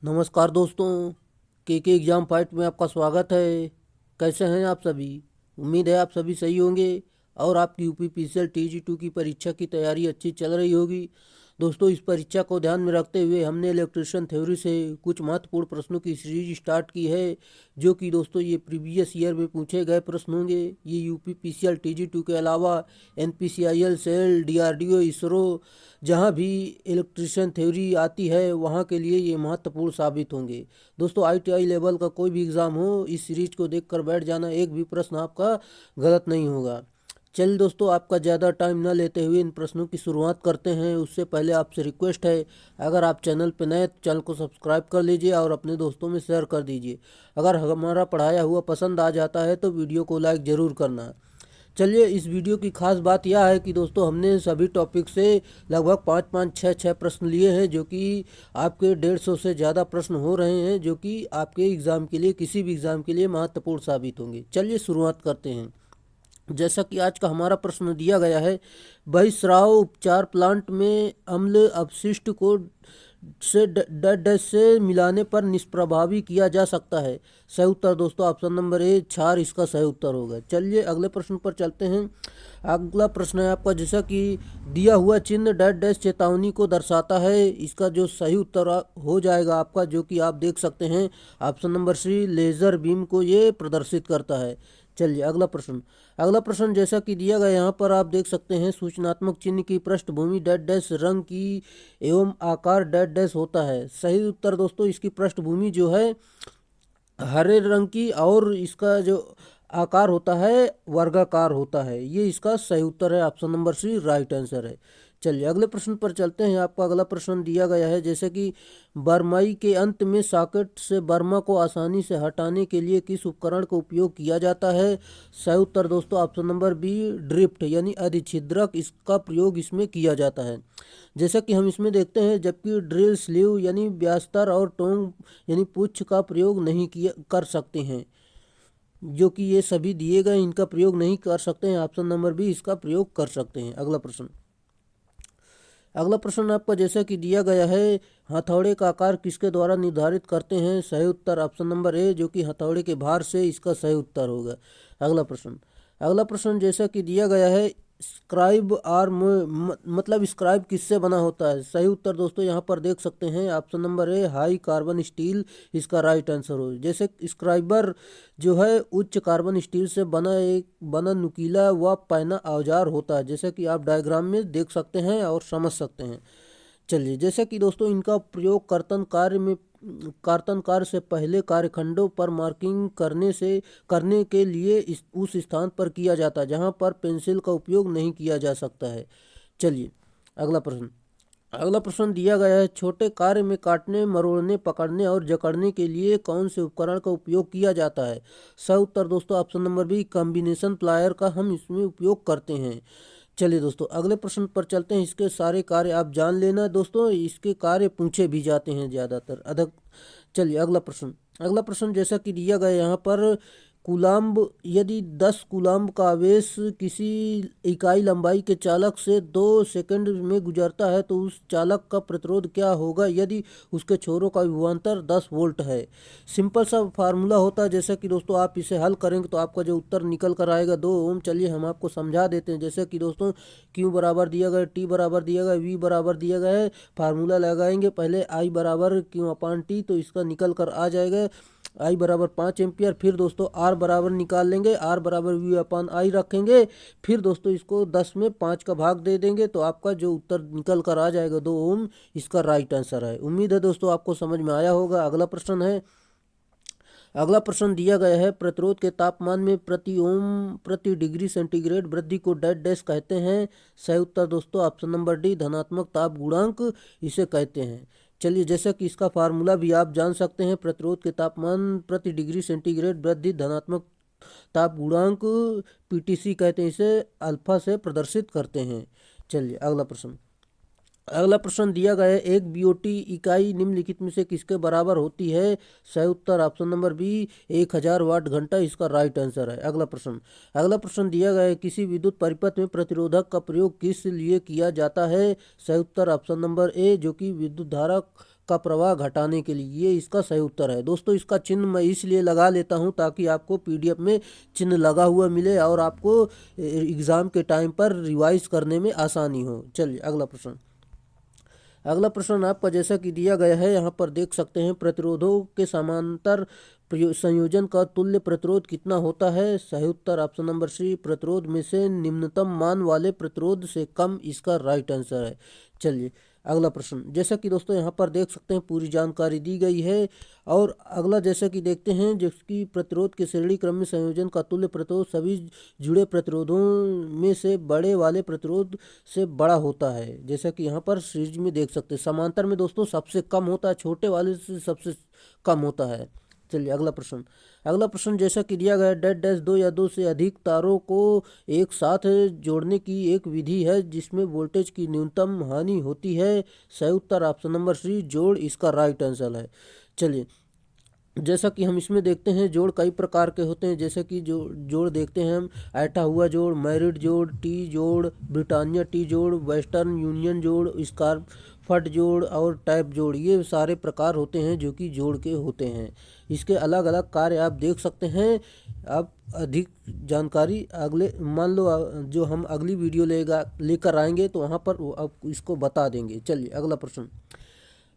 नमस्कार दोस्तों, के एग्ज़ाम फाइट में आपका स्वागत है। कैसे हैं आप सभी? उम्मीद है आप सभी सही होंगे और आपकी यूपीपीसीएल टीजी 2 की परीक्षा की तैयारी अच्छी चल रही होगी। दोस्तों, इस परीक्षा को ध्यान में रखते हुए हमने इलेक्ट्रिशियन थ्योरी से कुछ महत्वपूर्ण प्रश्नों की सीरीज स्टार्ट की है, जो कि दोस्तों ये प्रीवियस ईयर में पूछे गए प्रश्न होंगे। ये यूपीपीसीएल टीजी 2 के अलावा एनपीसीआईएल, सेल, डीआरडीओ, इसरो, जहाँ भी इलेक्ट्रिशियन थ्योरी आती है वहाँ के लिए ये महत्वपूर्ण साबित होंगे। दोस्तों, आईटीआई लेवल का कोई भी एग्ज़ाम हो, इस सीरीज को देखकर बैठ जाना, एक भी प्रश्न आपका गलत नहीं होगा। चलिए दोस्तों, आपका ज़्यादा टाइम न लेते हुए इन प्रश्नों की शुरुआत करते हैं। उससे पहले आपसे रिक्वेस्ट है, अगर आप चैनल पर नए तो चैनल को सब्सक्राइब कर लीजिए और अपने दोस्तों में शेयर कर दीजिए। अगर हमारा पढ़ाया हुआ पसंद आ जाता है तो वीडियो को लाइक ज़रूर करना। चलिए, इस वीडियो की खास बात यह है कि दोस्तों हमने सभी टॉपिक से लगभग 5-5, 6-6 प्रश्न लिए हैं, जो कि आपके 150 से ज़्यादा प्रश्न हो रहे हैं, जो कि आपके एग्ज़ाम के लिए, किसी भी एग्ज़ाम के लिए महत्वपूर्ण साबित होंगे। चलिए शुरुआत करते हैं। जैसा कि आज का हमारा प्रश्न दिया गया है, बहिस्राव उपचार प्लांट में अम्ल अपशिष्ट को डेड डैश से मिलाने पर निष्प्रभावी किया जा सकता है। सही उत्तर दोस्तों ऑप्शन नंबर ए, क्षार इसका सही उत्तर होगा। चलिए अगले प्रश्न पर चलते हैं। अगला प्रश्न है आपका, जैसा कि दिया हुआ चिन्ह डेड डैश चेतावनी को दर्शाता है। इसका जो सही उत्तर हो जाएगा आपका, जो कि आप देख सकते हैं, option number C, laser beam को ये प्रदर्शित करता है। चलिए अगला प्रश्न जैसा कि दिया गया, यहाँ पर आप देख सकते हैं, सूचनात्मक चिन्ह की पृष्ठभूमि डेड डैश रंग की एवं आकार डेड डैश होता है। सही उत्तर दोस्तों, इसकी पृष्ठभूमि जो है हरे रंग की और इसका जो आकार होता है वर्गाकार होता है। ये इसका सही उत्तर है, option number C right answer है। चलिए अगले प्रश्न पर चलते हैं। आपका अगला प्रश्न दिया गया है, जैसे कि बरमाई के अंत में सॉकेट से बर्मा को आसानी से हटाने के लिए किस उपकरण का उपयोग किया जाता है। सही उत्तर दोस्तों ऑप्शन नंबर बी, ड्रिफ्ट यानी अधिछिद्रक, इसका प्रयोग इसमें किया जाता है। जैसा कि हम इसमें देखते हैं, जबकि ड्रिल स्लीव यानी ब्यास्तर और टोंग यानी पुच्छ का प्रयोग नहीं किया कर सकते हैं, जो कि ये सभी दिए गए इनका प्रयोग नहीं कर सकते हैं। ऑप्शन नंबर बी इसका प्रयोग कर सकते हैं। अगला प्रश्न आपका जैसा कि दिया गया है, हथौड़े का आकार किसके द्वारा निर्धारित करते हैं। सही उत्तर ऑप्शन नंबर ए, जो कि हथौड़े के भार से, इसका सही उत्तर होगा। अगला प्रश्न जैसा कि दिया गया है, स्क्राइब आर्म मतलब स्क्राइब किससे बना होता है। सही उत्तर दोस्तों यहाँ पर देख सकते हैं, ऑप्शन नंबर ए, हाई कार्बन स्टील, इसका राइट आंसर हो। जैसे स्क्राइबर जो है उच्च कार्बन स्टील से बना नुकीला व पैना औजार होता है, जैसे कि आप डायग्राम में देख सकते हैं और समझ सकते हैं। चलिए, जैसे कि दोस्तों इनका प्रयोग कर्तन कार्य से पहले कार्यखंडों पर मार्किंग करने के लिए उस स्थान पर किया जाता है जहां पर पेंसिल का उपयोग नहीं किया जा सकता है। चलिए अगला प्रश्न दिया गया है, छोटे कार्य में काटने, मरोड़ने, पकड़ने और जकड़ने के लिए कौन से उपकरण का उपयोग किया जाता है। सही उत्तर दोस्तों option number B, combination plier का हम इसमें उपयोग करते हैं। चलिए दोस्तों अगले प्रश्न पर चलते हैं। इसके सारे कार्य आप जान लेना दोस्तों, इसके कार्य पूछे भी जाते हैं ज़्यादातर अधिक। चलिए अगला प्रश्न जैसा कि दिया गया यहाँ पर, कूलाम्ब यदि 10 कूलाम्ब का आवेश किसी इकाई लंबाई के चालक से 2 सेकंड में गुजरता है तो उस चालक का प्रतिरोध क्या होगा यदि उसके छोरों का विभवांतर 10 वोल्ट है। सिंपल सा फार्मूला होता है। जैसे कि दोस्तों आप इसे हल करेंगे तो आपका जो उत्तर निकल कर आएगा 2 ओम। चलिए हम आपको समझा देते हैं। जैसे कि दोस्तों क्यू बराबर दिया गया, टी बराबर दिया गया, वी बराबर दिया गया है। फार्मूला लगाएंगे पहले, आई बराबर क्यू अपान टी, तो इसका निकल कर आ जाएगा आई बराबर 5 एम्पियर। फिर दोस्तों आर बराबर निकाल लेंगे, आर बराबर वी अपान आई रखेंगे। फिर दोस्तों इसको 10 में 5 का भाग दे देंगे तो आपका जो उत्तर निकल कर आ जाएगा 2 ओम, इसका राइट आंसर है। उम्मीद है दोस्तों आपको समझ में आया होगा। अगला प्रश्न दिया गया है, प्रतिरोध के तापमान में प्रति ओम प्रति डिग्री सेंटीग्रेड वृद्धि को डेड डैश कहते हैं। सही उत्तर दोस्तों ऑप्शन नंबर डी, धनात्मक ताप गुणांक इसे कहते हैं। चलिए, जैसा कि इसका फार्मूला भी आप जान सकते हैं, प्रतिरोध के तापमान प्रति डिग्री सेंटीग्रेड वृद्धि धनात्मक ताप गुणांक, पीटीसी कहते हैं इसे, अल्फा से प्रदर्शित करते हैं। चलिए अगला प्रश्न दिया गया है, एक बीओटी इकाई निम्नलिखित में से किसके बराबर होती है। सही उत्तर ऑप्शन नंबर बी, 1000 वाट घंटा, इसका राइट आंसर है। अगला प्रश्न दिया गया है, किसी विद्युत परिपथ में प्रतिरोधक का प्रयोग किस लिए किया जाता है। सही उत्तर ऑप्शन नंबर ए, जो कि विद्युत धारा का प्रवाह घटाने के लिए, ये इसका सही उत्तर है। दोस्तों इसका चिन्ह मैं इसलिए लगा लेता हूँ ताकि आपको पीडीएफ में चिन्ह लगा हुआ मिले और आपको एग्ज़ाम के टाइम पर रिवाइज करने में आसानी हो। चलिए अगला प्रश्न। अगला प्रश्न आपका जैसा कि दिया गया है, यहाँ पर देख सकते हैं, प्रतिरोधों के समांतर संयोजन का तुल्य प्रतिरोध कितना होता है? सही उत्तर ऑप्शन नंबर सी, प्रतिरोध में से निम्नतम मान वाले प्रतिरोध से कम, इसका राइट आंसर है। चलिए अगला प्रश्न। जैसा कि दोस्तों यहाँ पर देख सकते हैं पूरी जानकारी दी गई है। और अगला जैसा कि देखते हैं, जिसकी प्रतिरोध के श्रेणी क्रम में संयोजन का तुल्य प्रतिरोध सभी जुड़े प्रतिरोधों में से बड़े वाले प्रतिरोध से बड़ा होता है। जैसा कि यहाँ पर सीरीज में देख सकते हैं, समांतर में दोस्तों सबसे कम होता है, छोटे वाले से सबसे कम होता है। चलिए अगला प्रश्न। अगला प्रश्न जैसा कि दिया गया, डैश डैश दो या दो से अधिक तारों को एक साथ जोड़ने की एक विधि है जिसमें वोल्टेज की न्यूनतम हानि होती है। सही उत्तर ऑप्शन नंबर सी, जोड़, इसका राइट आंसर है। चलिए जैसा कि हम इसमें देखते हैं, जोड़ कई प्रकार के होते हैं। जैसे कि जोड़ देखते हैं हम, ऐठा हुआ जोड़, मैरिड जोड़, टी जोड़, ब्रिटानिया टी जोड़, वेस्टर्न यूनियन जोड़, स्कारफट जोड़ और टाइप जोड़, ये सारे प्रकार होते हैं जो कि जोड़ के होते हैं। इसके अलग अलग कार्य आप देख सकते हैं। आप अधिक जानकारी अगले, मान लो जो हम अगली वीडियो लेकर आएंगे तो वहाँ पर आप इसको बता देंगे। चलिए अगला प्रश्न।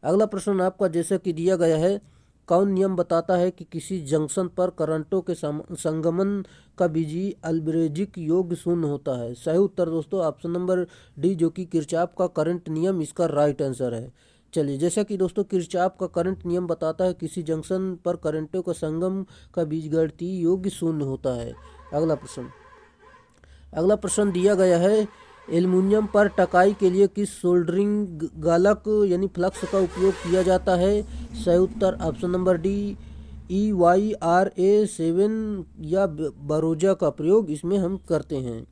अगला प्रश्न आपका जैसा कि दिया गया है, कौन नियम बताता है कि किसी जंक्शन पर करंटों के संगमन का बीजीय अल्बरेजिक योग शून्य होता है? सही उत्तर दोस्तों ऑप्शन नंबर डी, जो कि किरचॉफ का करंट नियम, इसका राइट आंसर है। चलिए जैसा कि दोस्तों किरचॉफ का करंट नियम बताता है किसी जंक्शन पर करंटों का संगम का बीजगणितीय योग शून्य होता है। अगला प्रश्न। अगला प्रश्न दिया गया है, एल्युमिनियम पर टकाई के लिए किस सोल्डरिंग गालक यानी फ्लक्स का उपयोग किया जाता है? सही उत्तर ऑप्शन नंबर डी, EYRA7 या बरोजा का प्रयोग इसमें हम करते हैं।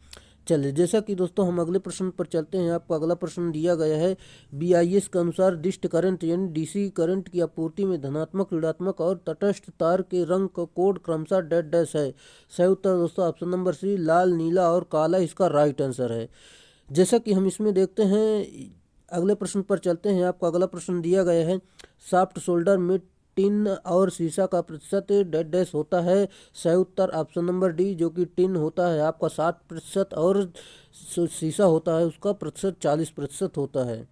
चलिए जैसा कि दोस्तों हम अगले प्रश्न पर चलते हैं। आपको अगला प्रश्न दिया गया है, BIS के अनुसार दिष्ट करंट यानी DC करंट की आपूर्ति में धनात्मक, ऋणात्मक और तटस्थ तार के रंग का कोड क्रमशः डैश डैश है। सही उत्तर दोस्तों ऑप्शन नंबर सी, लाल, नीला और काला, इसका राइट आंसर है। जैसा कि हम इसमें देखते हैं, अगले प्रश्न पर चलते हैं। आपको अगला प्रश्न दिया गया है, सॉफ्ट सोल्डर में टिन और सीसा का प्रतिशत डैश डैश होता है। सही उत्तर ऑप्शन नंबर डी, जो कि टिन होता है आपका 60% और सीसा होता है उसका प्रतिशत 40% होता है।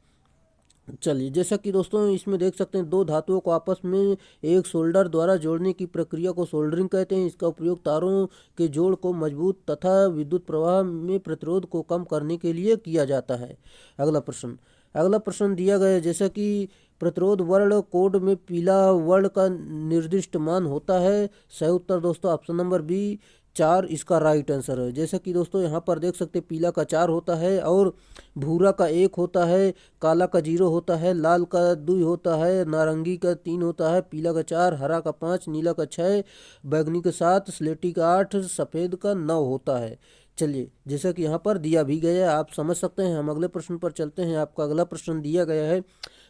चलिए जैसा कि दोस्तों इसमें देख सकते हैं, दो धातुओं को आपस में एक सोल्डर द्वारा जोड़ने की प्रक्रिया को सोल्डरिंग कहते हैं। इसका उपयोग तारों के जोड़ को मजबूत तथा विद्युत प्रवाह में प्रतिरोध को कम करने के लिए किया जाता है। अगला प्रश्न। अगला प्रश्न दिया गया है, जैसा कि प्रतिरोध वर्ण कोड में पीला वर्ण का निर्दिष्ट मान होता है। सही उत्तर दोस्तों ऑप्शन नंबर बी, 4, इसका राइट आंसर है। जैसा कि दोस्तों यहाँ पर देख सकते हैं, पीला का 4 होता है और भूरा का 1 होता है, काला का 0 होता है, लाल का 2 होता है, नारंगी का 3 होता है, पीला का 4, हरा का 5, नीला का 6, बैंगनी का 7, स्लेटी का 8, सफ़ेद का 9 होता है। चलिए जैसा कि यहाँ पर दिया भी गया है, आप समझ सकते हैं। हम अगले प्रश्न पर चलते हैं। आपका अगला प्रश्न दिया गया है,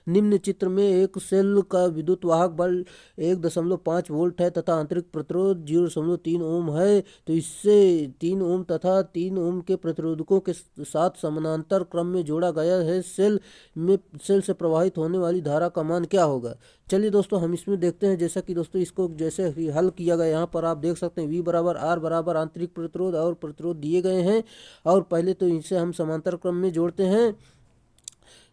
निम्न चित्र में एक सेल का विद्युत वाहक बल 1.5 वोल्ट है तथा आंतरिक प्रतिरोध 0.3 ओम है, तो इससे 3 ओम तथा 3 ओम के प्रतिरोधकों के साथ समानांतर क्रम में जोड़ा गया है। सेल से प्रवाहित होने वाली धारा का मान क्या होगा? चलिए दोस्तों हम इसमें देखते हैं। जैसा कि दोस्तों इसको जैसे हल किया गया, यहाँ पर आप देख सकते हैं V बराबर R बराबर आंतरिक प्रतिरोध और प्रतिरोध दिए गए हैं। और पहले तो इनसे हम समांतर क्रम में जोड़ते हैं,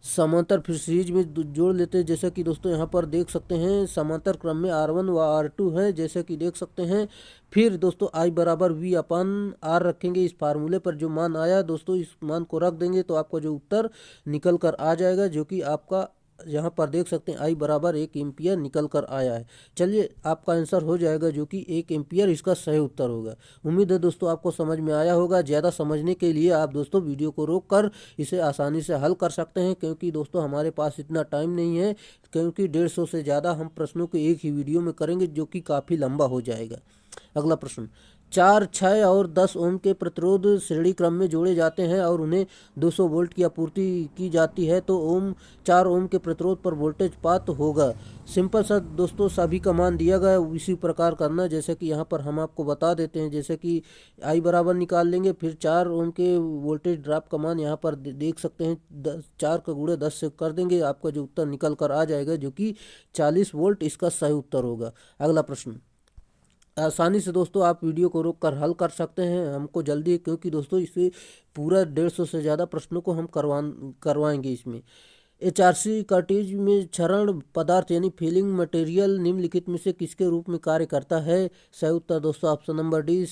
समांतर फिर सीरीज में जोड़ लेते हैं। जैसा कि दोस्तों यहाँ पर देख सकते हैं, समांतर क्रम में R1 व R2 है, जैसे कि देख सकते हैं। फिर दोस्तों I बराबर V/R रखेंगे। इस फार्मूले पर जो मान आया दोस्तों, इस मान को रख देंगे तो आपका जो उत्तर निकल कर आ जाएगा, जो कि आपका यहाँ पर देख सकते हैं I बराबर 1 एम्पियर निकल कर आया है। चलिए आपका आंसर हो जाएगा जो कि 1 एम्पियर इसका सही उत्तर होगा। उम्मीद है दोस्तों आपको समझ में आया होगा। ज़्यादा समझने के लिए आप दोस्तों वीडियो को रोक कर इसे आसानी से हल कर सकते हैं, क्योंकि दोस्तों हमारे पास इतना टाइम नहीं है, क्योंकि 150 से ज़्यादा हम प्रश्नों को एक ही वीडियो में करेंगे जो कि काफ़ी लंबा हो जाएगा। अगला प्रश्न। 4, 6 और 10 ओम के प्रतिरोध श्रेणी क्रम में जोड़े जाते हैं और उन्हें 200 वोल्ट की आपूर्ति की जाती है तो 4 ओम के प्रतिरोध पर वोल्टेज पात होगा। सिंपल सा दोस्तों सभी का मान दिया गया है, इसी प्रकार करना। जैसे कि यहाँ पर हम आपको बता देते हैं, जैसे कि आई बराबर निकाल लेंगे, फिर 4 ओम के वोल्टेज ड्रॉप का मान यहाँ पर देख सकते हैं, 4 का गुणे 10 से कर देंगे, आपका जो उत्तर निकल कर आ जाएगा जो कि 40 वोल्ट इसका सही उत्तर होगा। अगला प्रश्न आसानी से दोस्तों आप वीडियो को रोक कर हल कर सकते हैं, हमको जल्दी है, क्योंकि दोस्तों इसे पूरा 150 से ज़्यादा प्रश्नों को हम करवाएंगे इसमें। एचआरसी कार्टेज में क्षरण पदार्थ यानी फिलिंग मटेरियल निम्नलिखित में से किसके रूप में कार्य करता है? सही उत्तर दोस्तों ऑप्शन नंबर डी,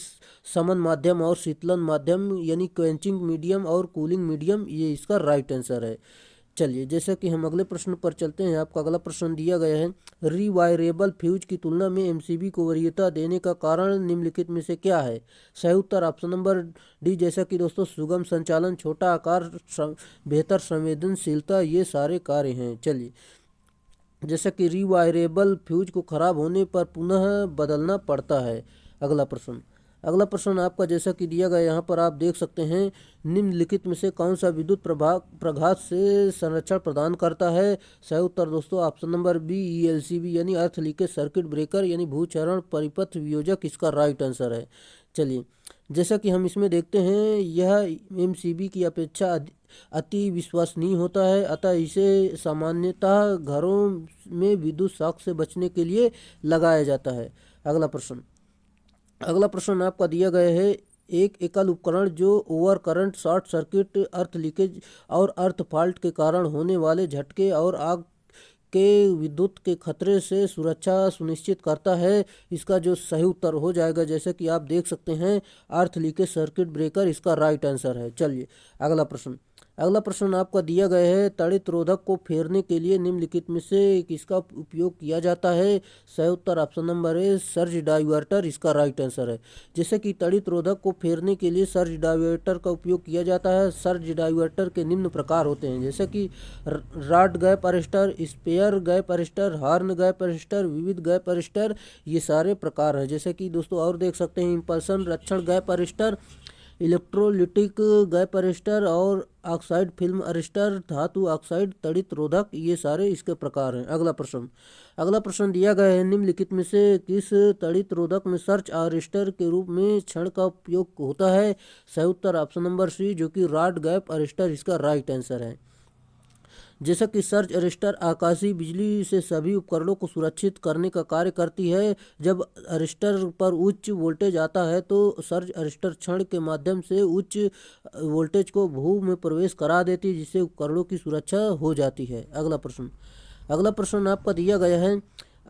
समन माध्यम और शीतलन माध्यम यानी क्वेंचिंग मीडियम और कूलिंग मीडियम, ये इसका राइट आंसर है। चलिए जैसा कि हम अगले प्रश्न पर चलते हैं, आपका अगला प्रश्न दिया गया है, रिवायरेबल फ्यूज की तुलना में एमसीबी को वरीयता देने का कारण निम्नलिखित में से क्या है? सही उत्तर ऑप्शन नंबर डी, जैसा कि दोस्तों सुगम संचालन, छोटा आकार, बेहतर संवेदनशीलता, ये सारे कार्य हैं। चलिए जैसा कि रिवायरेबल फ्यूज को खराब होने पर पुनः बदलना पड़ता है। अगला प्रश्न आपका जैसा कि दिया गया, यहाँ पर आप देख सकते हैं, निम्नलिखित में से कौन सा विद्युत प्रघात से संरक्षण प्रदान करता है? सही उत्तर दोस्तों ऑप्शन नंबर बी, ईएलसीबी यानी अर्थ लीकेज सर्किट ब्रेकर यानी भूचरण परिपथ वियोजक, इसका राइट आंसर है। चलिए जैसा कि हम इसमें देखते हैं, यह एमसीबी की अपेक्षा अति विश्वसनीय होता है, अतः इसे सामान्यतः घरों में विद्युत शॉक से बचने के लिए लगाया जाता है। अगला प्रश्न आपका दिया गया है, एक एकल उपकरण जो ओवर करंट, शॉर्ट सर्किट, अर्थ लीकेज और अर्थ फॉल्ट के कारण होने वाले झटके और आग के विद्युत के खतरे से सुरक्षा सुनिश्चित करता है, इसका जो सही उत्तर हो जाएगा, जैसे कि आप देख सकते हैं, अर्थ लीकेज सर्किट ब्रेकर, इसका राइट आंसर है। चलिए अगला प्रश्न आपका दिया गया है, तड़ित रोधक को फेरने के लिए निम्नलिखित में से किसका उपयोग किया जाता है? सही उत्तर option number A, surge diverter, इसका राइट आंसर है। जैसे कि तड़ित रोधक को फेरने के लिए सर्ज डाइवर्टर का उपयोग किया जाता है। सर्ज डाइवर्टर के निम्न प्रकार होते हैं, जैसे कि rod gap arrester, spare gap arrester, horn gap arrester, विविध गैप अरेस्टर, ये सारे प्रकार हैं। जैसे कि दोस्तों और देख सकते हैं, इम्पल्सन रक्षण gap arrester, electrolytic gap arrester और ऑक्साइड फिल्म अरेस्टर, धातु ऑक्साइड तड़ित रोधक, ये सारे इसके प्रकार हैं। अगला प्रश्न दिया गया है, निम्नलिखित में से किस तड़ित रोधक में सर्च अरेस्टर के रूप में क्षण का उपयोग होता है? सही उत्तर ऑप्शन नंबर सी, जो कि रॉड गैप अरेस्टर, इसका राइट आंसर है। जैसा कि सर्ज अरेस्टर आकाशीय बिजली से सभी उपकरणों को सुरक्षित करने का कार्य करती है। जब अरेस्टर पर उच्च वोल्टेज आता है तो सर्ज अरेस्टर क्षण के माध्यम से उच्च वोल्टेज को भू में प्रवेश करा देती है, जिससे उपकरणों की सुरक्षा हो जाती है। अगला प्रश्न आपका दिया गया है,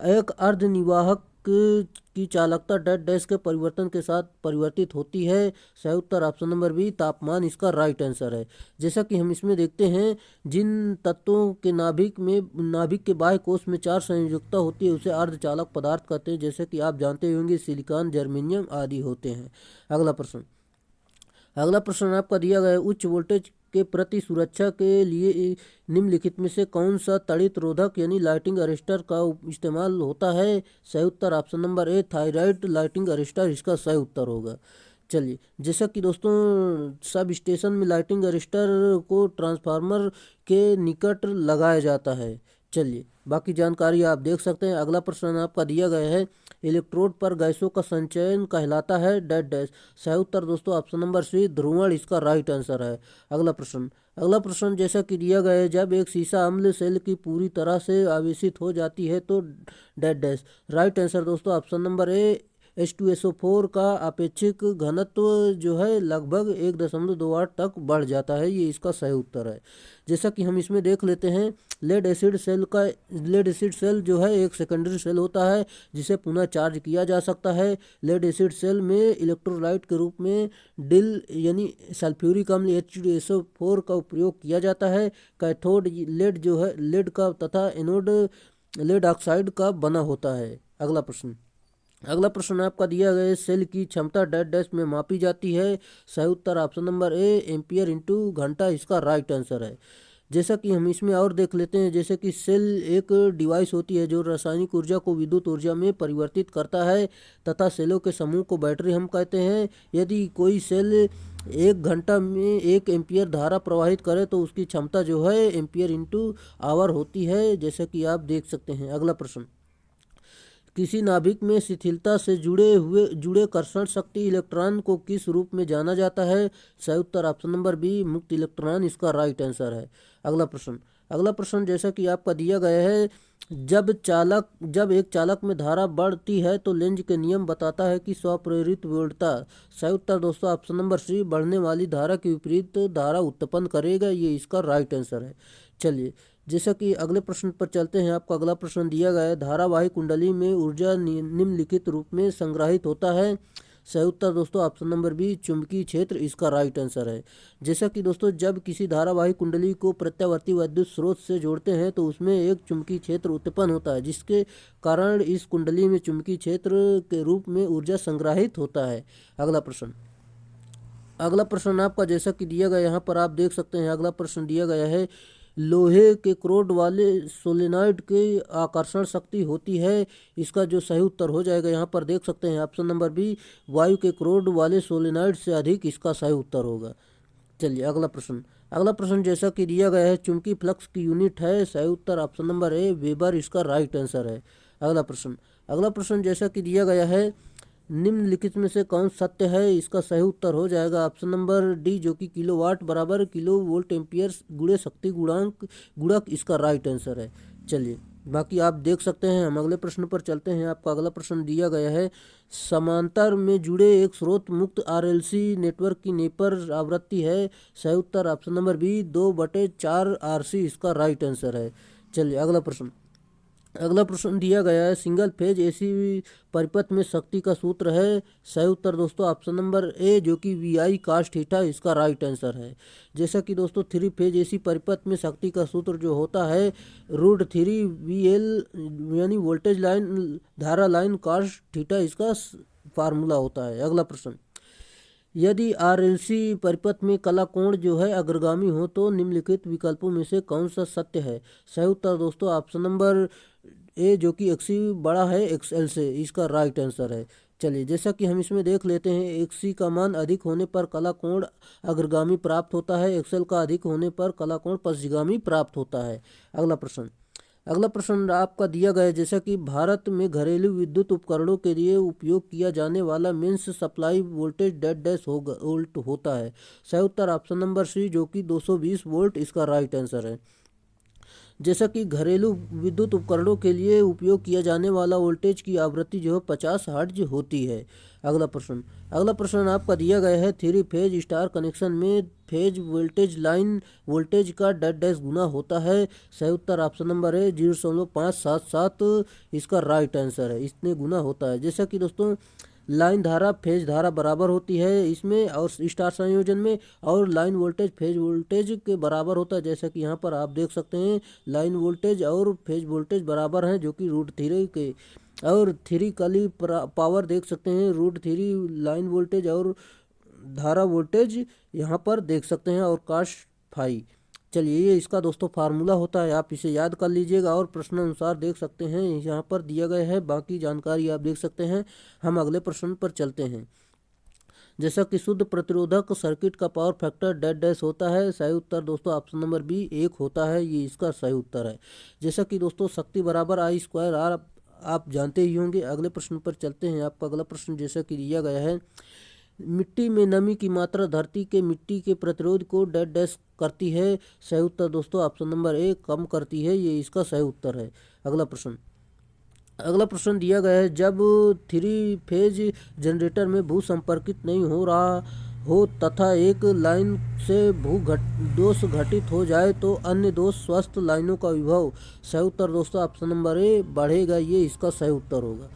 एक अर्धनिवाहक की चालकता डेड डैश के परिवर्तन के साथ परिवर्तित होती है। सही उत्तर ऑप्शन नंबर बी, तापमान, इसका राइट आंसर है। जैसा कि हम इसमें देखते हैं, जिन तत्वों के नाभिक के बाह्य कोश में 4 संयोजकता होती है उसे अर्धचालक पदार्थ कहते हैं, जैसे कि आप जानते होंगे सिलिकॉन, जर्मेनियम आदि होते हैं। अगला प्रश्न आपका दिया गया है, उच्च वोल्टेज के प्रति सुरक्षा के लिए निम्नलिखित में से कौन सा तड़ित रोधक यानी लाइटिंग अरेस्टर का इस्तेमाल होता है? सही उत्तर option number A, thyrite lightning arrester, इसका सही उत्तर होगा। चलिए जैसा कि दोस्तों सब स्टेशन में लाइटिंग अरेस्टर को ट्रांसफार्मर के निकट लगाया जाता है। चलिए बाकी जानकारी आप देख सकते हैं। अगला प्रश्न आपका दिया गया है, इलेक्ट्रोड पर गैसों का संचयन कहलाता है डेड डैश। सही उत्तर दोस्तों ऑप्शन नंबर सी, ध्रुवण, इसका राइट आंसर है। अगला प्रश्न जैसा कि दिया गया है, जब एक सीसा अम्ल सेल की पूरी तरह से आवेशित हो जाती है तो डेड डैश। राइट आंसर दोस्तों ऑप्शन नंबर ए, H2SO4 का अपेक्षिक घनत्व जो है लगभग 1.28 तक बढ़ जाता है, ये इसका सही उत्तर है। जैसा कि हम इसमें देख लेते हैं, लेड एसिड सेल जो है एक सेकेंडरी सेल होता है जिसे पुनः चार्ज किया जा सकता है। लेड एसिड सेल में इलेक्ट्रोलाइट के रूप में डिल यानी सल्फ्यूरिक अम्ल H2SO4 का उपयोग किया जाता है। कैथोड लेड जो है लेड का तथा एनोड लेड ऑक्साइड का बना होता है। अगला प्रश्न आपका दिया गया है, सेल की क्षमता डेड डैश में मापी जाती है। सही उत्तर option number A, ampere into घंटा, इसका राइट आंसर है। जैसा कि हम इसमें और देख लेते हैं, जैसे कि सेल एक डिवाइस होती है जो रासायनिक ऊर्जा को विद्युत ऊर्जा में परिवर्तित करता है तथा सेलों के समूह को बैटरी हम कहते हैं। यदि कोई सेल 1 घंटा में 1 एम्पियर धारा प्रवाहित करे तो उसकी क्षमता जो है एम्पियर इंटू आवर होती है, जैसा कि आप देख सकते हैं। अगला प्रश्न, किसी नाभिक में शिथिलता से जुड़े कर्षण शक्ति इलेक्ट्रॉन को किस रूप में जाना जाता है? सही उत्तर ऑप्शन नंबर बी, मुक्त इलेक्ट्रॉन इसका राइट आंसर है। अगला प्रश्न जैसा कि आपका दिया गया है, जब एक चालक में धारा बढ़ती है तो लेंज के नियम बताता है कि स्वप्रेरित विरोधता। सही उत्तर दोस्तों ऑप्शन नंबर सी, बढ़ने वाली धारा के विपरीत धारा उत्पन्न करेगा, ये इसका राइट आंसर है। चलिए जैसा कि अगले प्रश्न पर चलते हैं। आपको अगला प्रश्न दिया गया है, धारावाही कुंडली में ऊर्जा निम्नलिखित रूप में संग्रहित होता है। सही उत्तर दोस्तों ऑप्शन नंबर बी, चुंबकीय क्षेत्र इसका राइट आंसर है। जैसा कि दोस्तों जब किसी धारावाही कुंडली को प्रत्यावर्ती विद्युत स्रोत से जोड़ते हैं तो उसमें एक चुंबकीय क्षेत्र उत्पन्न होता है, जिसके कारण इस कुंडली में चुंबकीय क्षेत्र के रूप में ऊर्जा संग्रहित होता है। अगला प्रश्न आपका जैसा कि दिया गया, यहाँ पर आप देख सकते हैं। अगला प्रश्न दिया गया है, लोहे के क्रोड वाले सोलेनॉइड की आकर्षण शक्ति होती है। इसका जो सही उत्तर हो जाएगा यहाँ पर देख सकते हैं ऑप्शन नंबर बी, वायु के क्रोड वाले सोलेनॉइड से अधिक इसका सही उत्तर होगा। चलिए अगला प्रश्न जैसा कि दिया गया है, चुंबकीय फ्लक्स की यूनिट है। सही उत्तर ऑप्शन नंबर ए, वेबर इसका राइट आंसर है। अगला प्रश्न जैसा कि दिया गया है, निम्नलिखित में से कौन सत्य है? इसका सही उत्तर हो जाएगा ऑप्शन नंबर डी, जो कि किलोवाट बराबर किलो वोल्ट एम्पियर गुणे शक्ति गुणक इसका राइट आंसर है। चलिए बाकी आप देख सकते हैं। हम अगले प्रश्न पर चलते हैं। आपका अगला प्रश्न दिया गया है, समांतर में जुड़े एक स्रोत मुक्त आरएलसी नेटवर्क की नेपर आवृत्ति है। सही उत्तर ऑप्शन नंबर बी, 2/4 RC इसका राइट आंसर है। चलिए अगला प्रश्न दिया गया है, सिंगल फेज एसी परिपथ में शक्ति का सूत्र है। सही उत्तर दोस्तों ऑप्शन नंबर ए, जो कि VI cos थीटा इसका राइट आंसर है। जैसा कि दोस्तों 3 फेज एसी परिपथ में शक्ति का सूत्र जो होता है √3VL यानी वोल्टेज लाइन धारा लाइन cos थीटा इसका फार्मूला होता है। अगला प्रश्न, यदि RLC परिपथ में कला कोण जो है अग्रगामी हो तो निम्नलिखित विकल्पों में से कौन सा सत्य है? सही उत्तर दोस्तों ऑप्शन नंबर ए, जो कि XC बड़ा है XL से, इसका राइट आंसर है। चलिए जैसा कि हम इसमें देख लेते हैं, XC का मान अधिक होने पर कला कोण अग्रगामी प्राप्त होता है, XL का अधिक होने पर कला कोण पश्चगामी प्राप्त होता है। अगला प्रश्न आपका दिया गया है, जैसा कि भारत में घरेलू विद्युत उपकरणों के लिए उपयोग किया जाने वाला mains supply voltage dash volt होता है। सही उत्तर ऑप्शन नंबर सी, जो कि 220 वोल्ट इसका राइट आंसर है। जैसा कि घरेलू विद्युत उपकरणों के लिए उपयोग किया जाने वाला वोल्टेज की आवृत्ति जो है 50 हर्ट्ज होती है। अगला प्रश्न आपका दिया गया है, 3 फेज स्टार कनेक्शन में फेज वोल्टेज लाइन वोल्टेज का डैश गुना होता है। सही उत्तर ऑप्शन नंबर है 0.577 इसका राइट आंसर है, इतने गुना होता है। जैसा कि दोस्तों लाइन धारा फेज धारा बराबर होती है इसमें और स्टार संयोजन में, और लाइन वोल्टेज फेज वोल्टेज के बराबर होता है। जैसा कि यहाँ पर आप देख सकते हैं, लाइन वोल्टेज और फेज वोल्टेज बराबर हैं, जो कि √3 के, और 3 कली पावर देख सकते हैं √3 लाइन वोल्टेज और धारा वोल्टेज यहाँ पर देख सकते हैं, और cos φ। चलिए ये इसका दोस्तों फार्मूला होता है, आप इसे याद कर लीजिएगा और प्रश्न अनुसार देख सकते हैं, यहाँ पर दिया गया है, बाकी जानकारी आप देख सकते हैं। हम अगले प्रश्न पर चलते हैं। जैसा कि शुद्ध प्रतिरोधक सर्किट का पावर फैक्टर डैश होता है। सही उत्तर दोस्तों ऑप्शन नंबर बी 1 होता है, ये इसका सही उत्तर है। जैसा कि दोस्तों शक्ति बराबर I²R आप जानते ही होंगे। अगले प्रश्न पर चलते हैं। आपका अगला प्रश्न जैसा कि दिया गया है, मिट्टी में नमी की मात्रा धरती के मिट्टी के प्रतिरोध को डैश करती है। सही उत्तर दोस्तों ऑप्शन नंबर ए, कम करती है, ये इसका सही उत्तर है। अगला प्रश्न दिया गया है, जब 3 फेज जनरेटर में भू संपर्कित नहीं हो रहा हो तथा एक लाइन से दोष घटित हो जाए तो अन्य दोष स्वस्थ लाइनों का विभव। सही उत्तर दोस्तों ऑप्शन नंबर ए, बढ़ेगा, ये इसका सही उत्तर होगा।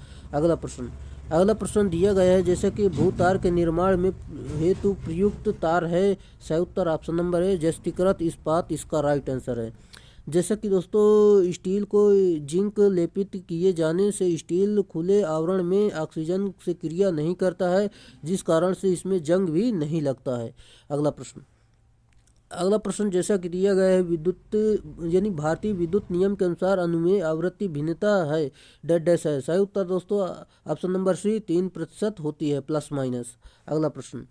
अगला प्रश्न दिया गया है, जैसे कि भू तार के निर्माण में हेतु प्रयुक्त तार है। सही उत्तर ऑप्शन नंबर ए, जस्तीकृत इस्पात इसका राइट आंसर है। जैसा कि दोस्तों स्टील को जिंक लेपित किए जाने से स्टील खुले आवरण में ऑक्सीजन से क्रिया नहीं करता है, जिस कारण से इसमें जंग भी नहीं लगता है। अगला प्रश्न जैसा कि दिया गया है, विद्युत यानी भारतीय विद्युत नियम के अनुसार अनुमेय आवृत्ति भिन्नता है डैश डैश है। सही उत्तर दोस्तों ऑप्शन नंबर सी 3% होती है, प्लस माइनस। अगला प्रश्न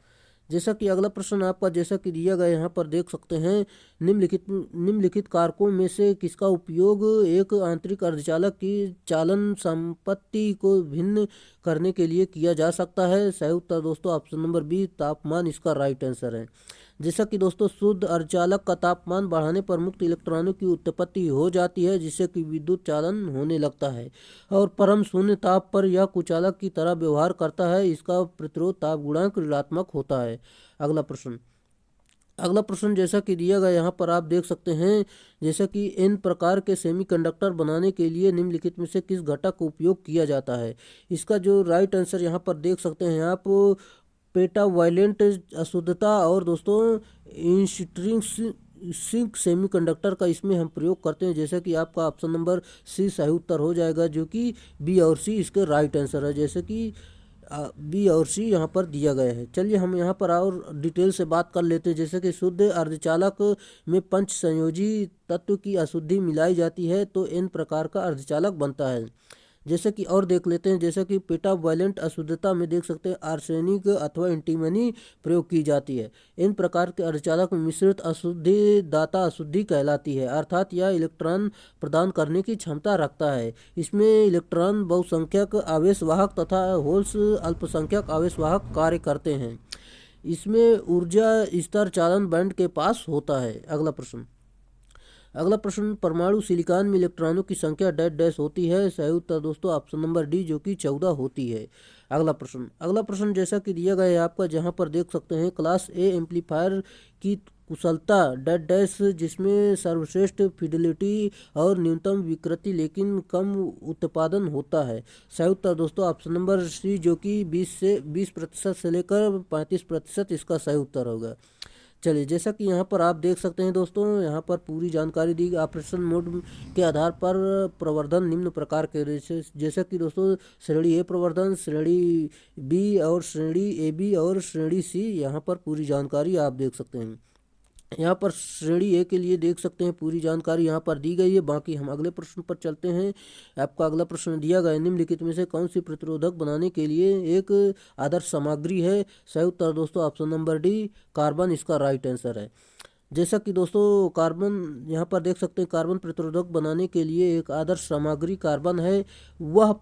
जैसा कि अगला प्रश्न आपका जैसा कि दिया गया यहाँ पर देख सकते हैं, निम्नलिखित कारकों में से किसका उपयोग एक आंतरिक अर्धचालक की चालन संपत्ति को भिन्न करने के लिए किया जा सकता है। सही उत्तर दोस्तों ऑप्शन नंबर बी तापमान इसका राइट आंसर है। जैसा कि दोस्तों शुद्ध अर्धचालक का तापमान बढ़ाने पर मुक्त इलेक्ट्रॉनों की उत्पत्ति हो जाती है, जिससे कि विद्युत चालन होने लगता है और परम शून्य ताप पर यह कुचालक की तरह व्यवहार करता है। इसका प्रतिरोध ताप गुणांक ऋणात्मक होता है। अगला प्रश्न जैसा कि दिया गया यहाँ पर आप देख सकते हैं, जैसा कि इन प्रकार के सेमीकंडक्टर बनाने के लिए निम्नलिखित में से किस घटक का उपयोग किया जाता है। इसका जो राइट आंसर यहाँ पर देख सकते हैं आप, पेटा वायलेंट अशुद्धता और दोस्तों इंट्रिंसिक सेमीकंडक्टर का इसमें हम प्रयोग करते हैं, जैसे कि आपका ऑप्शन नंबर सी सही उत्तर हो जाएगा, जो कि बी और सी इसके राइट आंसर है, जैसे कि बी और सी यहाँ पर दिया गया है। चलिए हम यहाँ पर और डिटेल से बात कर लेते हैं। जैसे कि शुद्ध अर्धचालक में पंच संयोजी तत्व की अशुद्धि मिलाई जाती है तो इन प्रकार का अर्धचालक बनता है। जैसे कि और देख लेते हैं, जैसे कि पेटा वायलेंट अशुद्धता में देख सकते हैं आर्सेनिक अथवा एंटीमनी प्रयोग की जाती है। इन प्रकार के अर्धचालक मिश्रित अशुद्धि दाता अशुद्धि कहलाती है, अर्थात यह इलेक्ट्रॉन प्रदान करने की क्षमता रखता है। इसमें इलेक्ट्रॉन बहुसंख्यक आवेशवाहक तथा होल्स अल्पसंख्यक आवेशवाहक कार्य करते हैं। इसमें ऊर्जा स्तर चालन बैंड के पास होता है। अगला प्रश्न परमाणु सिलिकॉन में इलेक्ट्रॉनों की संख्या डैश डैश होती है। सही उत्तर दोस्तों ऑप्शन नंबर डी, जो कि 14 होती है। अगला प्रश्न जैसा कि दिया गया है आपका, जहां पर देख सकते हैं क्लास ए एम्पलीफायर की कुशलता डैश डैश, जिसमें सर्वश्रेष्ठ फिडिलिटी और न्यूनतम विकृति लेकिन कम उत्पादन होता है। सही उत्तर दोस्तों ऑप्शन नंबर सी, जो कि 20% से लेकर 35% इसका सही उत्तर होगा। चलिए जैसा कि यहाँ पर आप देख सकते हैं दोस्तों, यहाँ पर पूरी जानकारी दी। ऑपरेशन मोड के आधार पर प्रवर्धन निम्न प्रकार के जैसे कि दोस्तों श्रेणी ए प्रवर्धन, श्रेणी बी और श्रेणी ए बी और श्रेणी सी, यहाँ पर पूरी जानकारी आप देख सकते हैं। यहाँ पर श्रेणी ए के लिए देख सकते हैं पूरी जानकारी यहाँ पर दी गई है। बाकी हम अगले प्रश्न पर चलते हैं। आपका अगला प्रश्न दिया गया है, निम्नलिखित में से कौन सी प्रतिरोधक बनाने के लिए एक आदर्श सामग्री है। सही उत्तर दोस्तों ऑप्शन नंबर डी कार्बन इसका राइट आंसर है। जैसा कि दोस्तों कार्बन यहाँ पर देख सकते हैं, कार्बन प्रतिरोधक बनाने के लिए एक आदर्श सामग्री कार्बन है। वह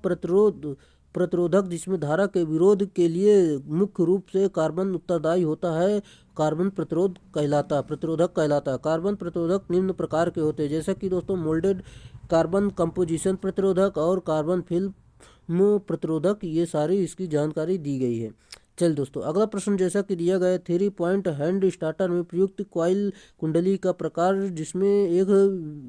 प्रतिरोधक जिसमें धारा के विरोध के लिए मुख्य रूप से कार्बन उत्तरदायी होता है, कार्बन प्रतिरोधक कहलाता है। कार्बन प्रतिरोधक निम्न प्रकार के होते हैं, जैसे कि दोस्तों मोल्डेड कार्बन कंपोजिशन प्रतिरोधक और कार्बन फिल्म प्रतिरोधक, ये सारी इसकी जानकारी दी गई है। चल दोस्तों अगला प्रश्न जैसा कि दिया गया है, 3 पॉइंट हैंड स्टार्टर में प्रयुक्त कॉइल कुंडली का प्रकार, जिसमें एक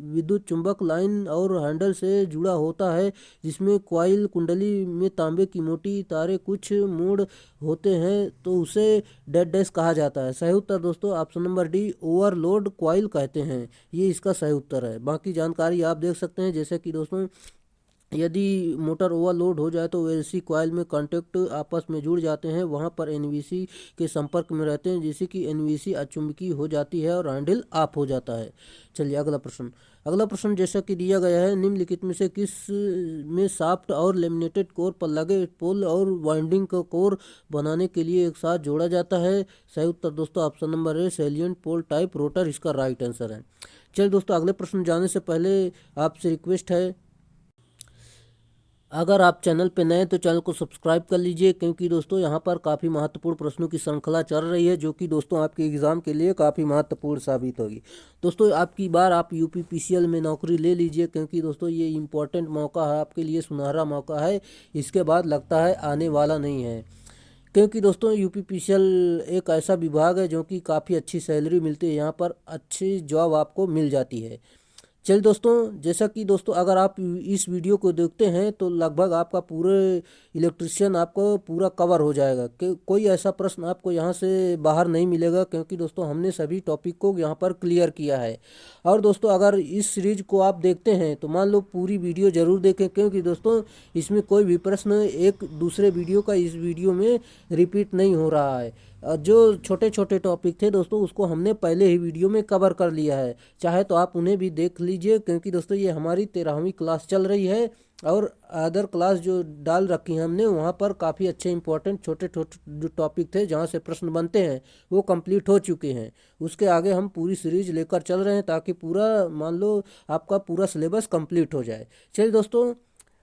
विद्युत चुंबक लाइन और हैंडल से जुड़ा होता है, जिसमें कॉइल कुंडली में तांबे की मोटी तारे कुछ मोड़ होते हैं, तो उसे डेड डैश कहा जाता है। सही उत्तर दोस्तों option number D overload coil कहते हैं, ये इसका सही उत्तर है। बाकी जानकारी आप देख सकते हैं, जैसे कि दोस्तों यदि मोटर ओवरलोड हो जाए तो एलसी कॉइल में कॉन्टैक्ट आपस में जुड़ जाते हैं, वहां पर एनवीसी के संपर्क में रहते हैं, जिससे कि एनवीसी अचुंबकीय हो जाती है और हैंडल ऑफ हो जाता है। चलिए अगला प्रश्न जैसा कि दिया गया है, निम्नलिखित में से किस में सॉफ्ट और लेमिनेटेड कोर पर लगे पोल और वाइंडिंग का कोर बनाने के लिए एक साथ जोड़ा जाता है। सही उत्तर दोस्तों option number A salient pole type rotor इसका राइट आंसर है। चलिए दोस्तों अगले प्रश्न जाने से पहले आपसे रिक्वेस्ट है, अगर आप चैनल पे नए तो चैनल को सब्सक्राइब कर लीजिए, क्योंकि दोस्तों यहाँ पर काफ़ी महत्वपूर्ण प्रश्नों की श्रृंखला चल रही है, जो कि दोस्तों आपके एग्ज़ाम के लिए काफ़ी महत्वपूर्ण साबित होगी। दोस्तों आपकी बार आप यूपीपीसीएल में नौकरी ले लीजिए, क्योंकि दोस्तों ये इम्पोर्टेंट मौका है आपके लिए, सुनहरा मौका है। इसके बाद लगता है आने वाला नहीं है, क्योंकि दोस्तों यूपीपीसीएल एक ऐसा विभाग है जो कि काफ़ी अच्छी सैलरी मिलती है, यहाँ पर अच्छी जॉब आपको मिल जाती है। चलिए दोस्तों जैसा कि दोस्तों अगर आप इस वीडियो को देखते हैं तो लगभग आपका पूरे इलेक्ट्रिशियन आपको पूरा कवर हो जाएगा, कि कोई ऐसा प्रश्न आपको यहाँ से बाहर नहीं मिलेगा, क्योंकि दोस्तों हमने सभी टॉपिक को यहाँ पर क्लियर किया है। और दोस्तों अगर इस सीरीज को आप देखते हैं तो मान लो पूरी वीडियो ज़रूर देखें, क्योंकि दोस्तों इसमें कोई भी प्रश्न एक दूसरे वीडियो का इस वीडियो में रिपीट नहीं हो रहा है। जो छोटे छोटे टॉपिक थे दोस्तों उसको हमने पहले ही वीडियो में कवर कर लिया है, चाहे तो आप उन्हें भी देख लीजिए, क्योंकि दोस्तों ये हमारी 13वीं क्लास चल रही है और अदर क्लास जो डाल रखी है हमने वहाँ पर काफ़ी अच्छे इंपॉर्टेंट छोटे छोटे जो टॉपिक थे जहाँ से प्रश्न बनते हैं वो कंप्लीट हो चुके हैं। उसके आगे हम पूरी सीरीज लेकर चल रहे हैं ताकि पूरा मान लो आपका पूरा सिलेबस कंप्लीट हो जाए। चलिए दोस्तों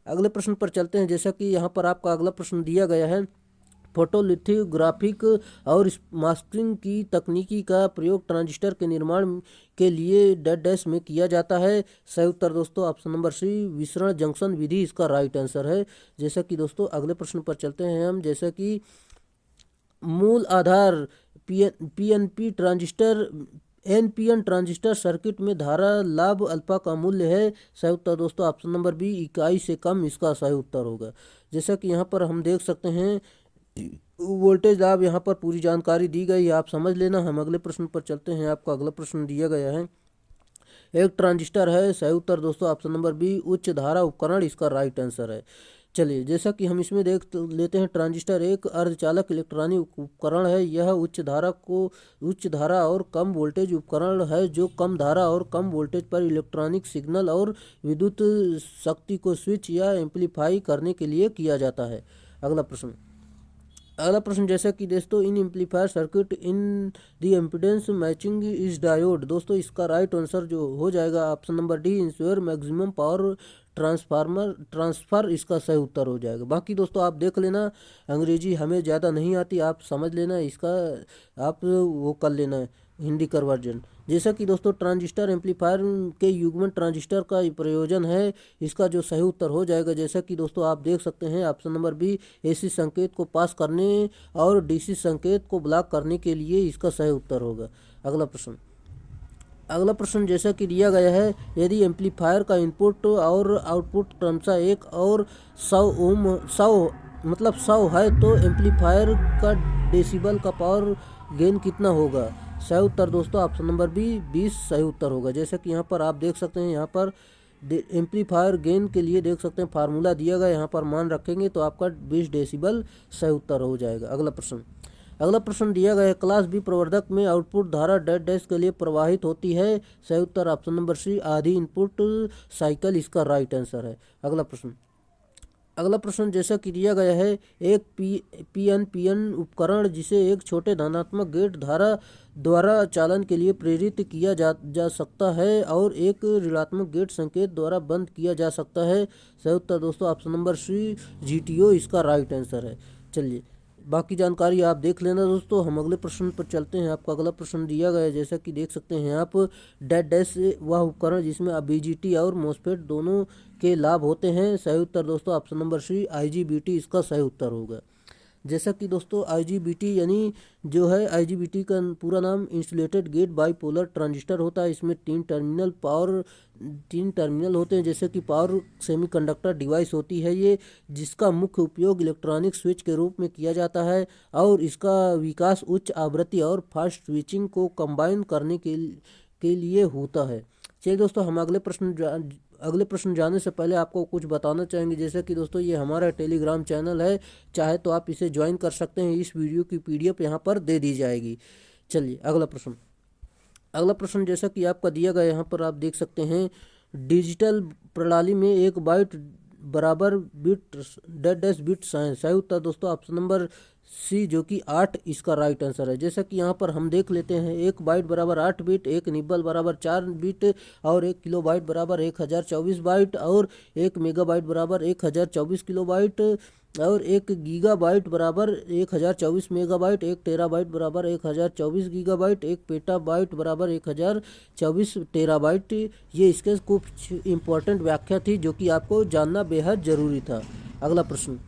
अगले प्रश्न पर चलते हैं। जैसा कि यहाँ पर आपका अगला प्रश्न दिया गया है, फोटोलिथोग्राफिक और मास्किंग की तकनीकी का प्रयोग ट्रांजिस्टर के निर्माण के लिए डैश में किया जाता है। सही उत्तर दोस्तों ऑप्शन नंबर सी विसरण जंक्शन विधि इसका राइट आंसर है। जैसा कि दोस्तों अगले प्रश्न पर चलते हैं हम, जैसा कि मूल आधार PNP transistor NPN transistor circuit में धारा लाभ अल्फा का मूल्य है। सही उत्तर दोस्तों ऑप्शन नंबर बी इकाई से कम इसका सही उत्तर होगा। जैसा कि यहाँ पर हम देख सकते हैं वोल्टेज लाभ यहाँ पर पूरी जानकारी दी गई है, आप समझ लेना। हम अगले प्रश्न पर चलते हैं। आपका अगला प्रश्न दिया गया है, एक ट्रांजिस्टर है। सही उत्तर दोस्तों ऑप्शन नंबर बी उच्च धारा उपकरण इसका राइट आंसर है। चलिए जैसा कि हम इसमें देख लेते हैं, ट्रांजिस्टर एक अर्धचालक इलेक्ट्रॉनिक उपकरण है। यह उच्च धारा और कम वोल्टेज उपकरण है जो कम धारा और कम वोल्टेज पर इलेक्ट्रॉनिक सिग्नल और विद्युत शक्ति को स्विच या एम्पलीफाई करने के लिए किया जाता है। अगला प्रश्न जैसा कि दोस्तों in amplifier circuit in the impedance matching is diode. दोस्तों इसका राइट आंसर जो हो जाएगा option number D ensure maximum power transfer इसका सही उत्तर हो जाएगा। बाकी दोस्तों आप देख लेना, अंग्रेजी हमें ज़्यादा नहीं आती, आप समझ लेना, इसका आप वो कर लेना हिंदी कन्वर्जन। जैसा कि दोस्तों ट्रांजिस्टर एम्पलीफायर के युग्मन ट्रांजिस्टर का प्रयोजन है, इसका जो सही उत्तर हो जाएगा। जैसा कि दोस्तों आप देख सकते हैं ऑप्शन नंबर बी एसी संकेत को पास करने और डीसी संकेत को ब्लॉक करने के लिए इसका सही उत्तर होगा। अगला प्रश्न जैसा कि दिया गया है, यदि एम्पलीफायर का इनपुट और आउटपुट क्रमशः 1 और 100 है तो एम्पलीफायर का डेसिबल का पावर गेन कितना होगा। सही उत्तर दोस्तों ऑप्शन नंबर बी 20 सही उत्तर होगा। जैसा कि यहाँ पर आप देख सकते हैं, यहाँ पर एम्पलीफायर गेन के लिए देख सकते हैं फार्मूला दिया गया, यहाँ पर मान रखेंगे तो आपका 20 डेसिबल सही उत्तर हो जाएगा। अगला प्रश्न दिया गया है, क्लास बी प्रवर्धक में आउटपुट धारा डैश के लिए प्रवाहित होती है। सही उत्तर ऑप्शन नंबर सी आधी इनपुट साइकिल इसका राइट आंसर है। अगला प्रश्न जैसा कि दिया गया है, एक पीएनपीएन उपकरण जिसे एक छोटे धनात्मक गेट धारा द्वारा चालन के लिए प्रेरित किया जा सकता है और एक ऋणात्मक गेट संकेत द्वारा बंद किया जा सकता है। सही उत्तर दोस्तों ऑप्शन नंबर सी जीटीओ इसका राइट आंसर है। चलिए बाकी जानकारी आप देख लेना दोस्तों। हम अगले प्रश्न पर चलते हैं। आपका अगला प्रश्न दिया गया है, जैसा कि देख सकते हैं आप डैश वह उपकरण जिसमें बीजीटी और मॉसफेट दोनों के लाभ होते हैं। सही उत्तर दोस्तों ऑप्शन नंबर सी आईजीबीटी इसका सही उत्तर होगा। जैसा कि दोस्तों आईजीबीटी यानी जो है आईजीबीटी का पूरा नाम इंसुलेटेड गेट बाईपोलर ट्रांजिस्टर होता है। इसमें तीन टर्मिनल होते हैं, जैसे कि पावर सेमीकंडक्टर डिवाइस होती है ये, जिसका मुख्य उपयोग इलेक्ट्रॉनिक स्विच के रूप में किया जाता है और इसका विकास उच्च आवृत्ति और फास्ट स्विचिंग को कंबाइन करने के लिए होता है। चलिए दोस्तों हम अगले प्रश्न जाने से पहले आपको कुछ बताना चाहेंगे। जैसे कि दोस्तों ये हमारा टेलीग्राम चैनल है, चाहे तो आप इसे ज्वाइन कर सकते हैं, इस वीडियो की पीडीएफ यहाँ पर दे दी जाएगी। चलिए अगला प्रश्न जैसा कि आपका दिया गया, यहाँ पर आप देख सकते हैं डिजिटल प्रणाली में 1 बाइट बराबर बिट डैश बिट सही उत्तर दोस्तों ऑप्शन नंबर सी जो कि 8 इसका राइट आंसर है। जैसा कि यहाँ पर हम देख लेते हैं 1 बाइट बराबर 8 बिट, 1 निब्बल बराबर 4 बिट और 1 किलोबाइट बराबर 1024 बाइट और 1 मेगाबाइट बराबर 1024 किलोबाइट और 1 गीगाबाइट बराबर 1024 मेगाबाइट, 1 टेराबाइट बराबर 1024 गीगाबाइट, 1 पेटाबाइट बराबर 1024 टेराबाइट। ये इसके कुछ इंपॉर्टेंट व्याख्या थी जो कि आपको जानना बेहद ज़रूरी था। अगला प्रश्न,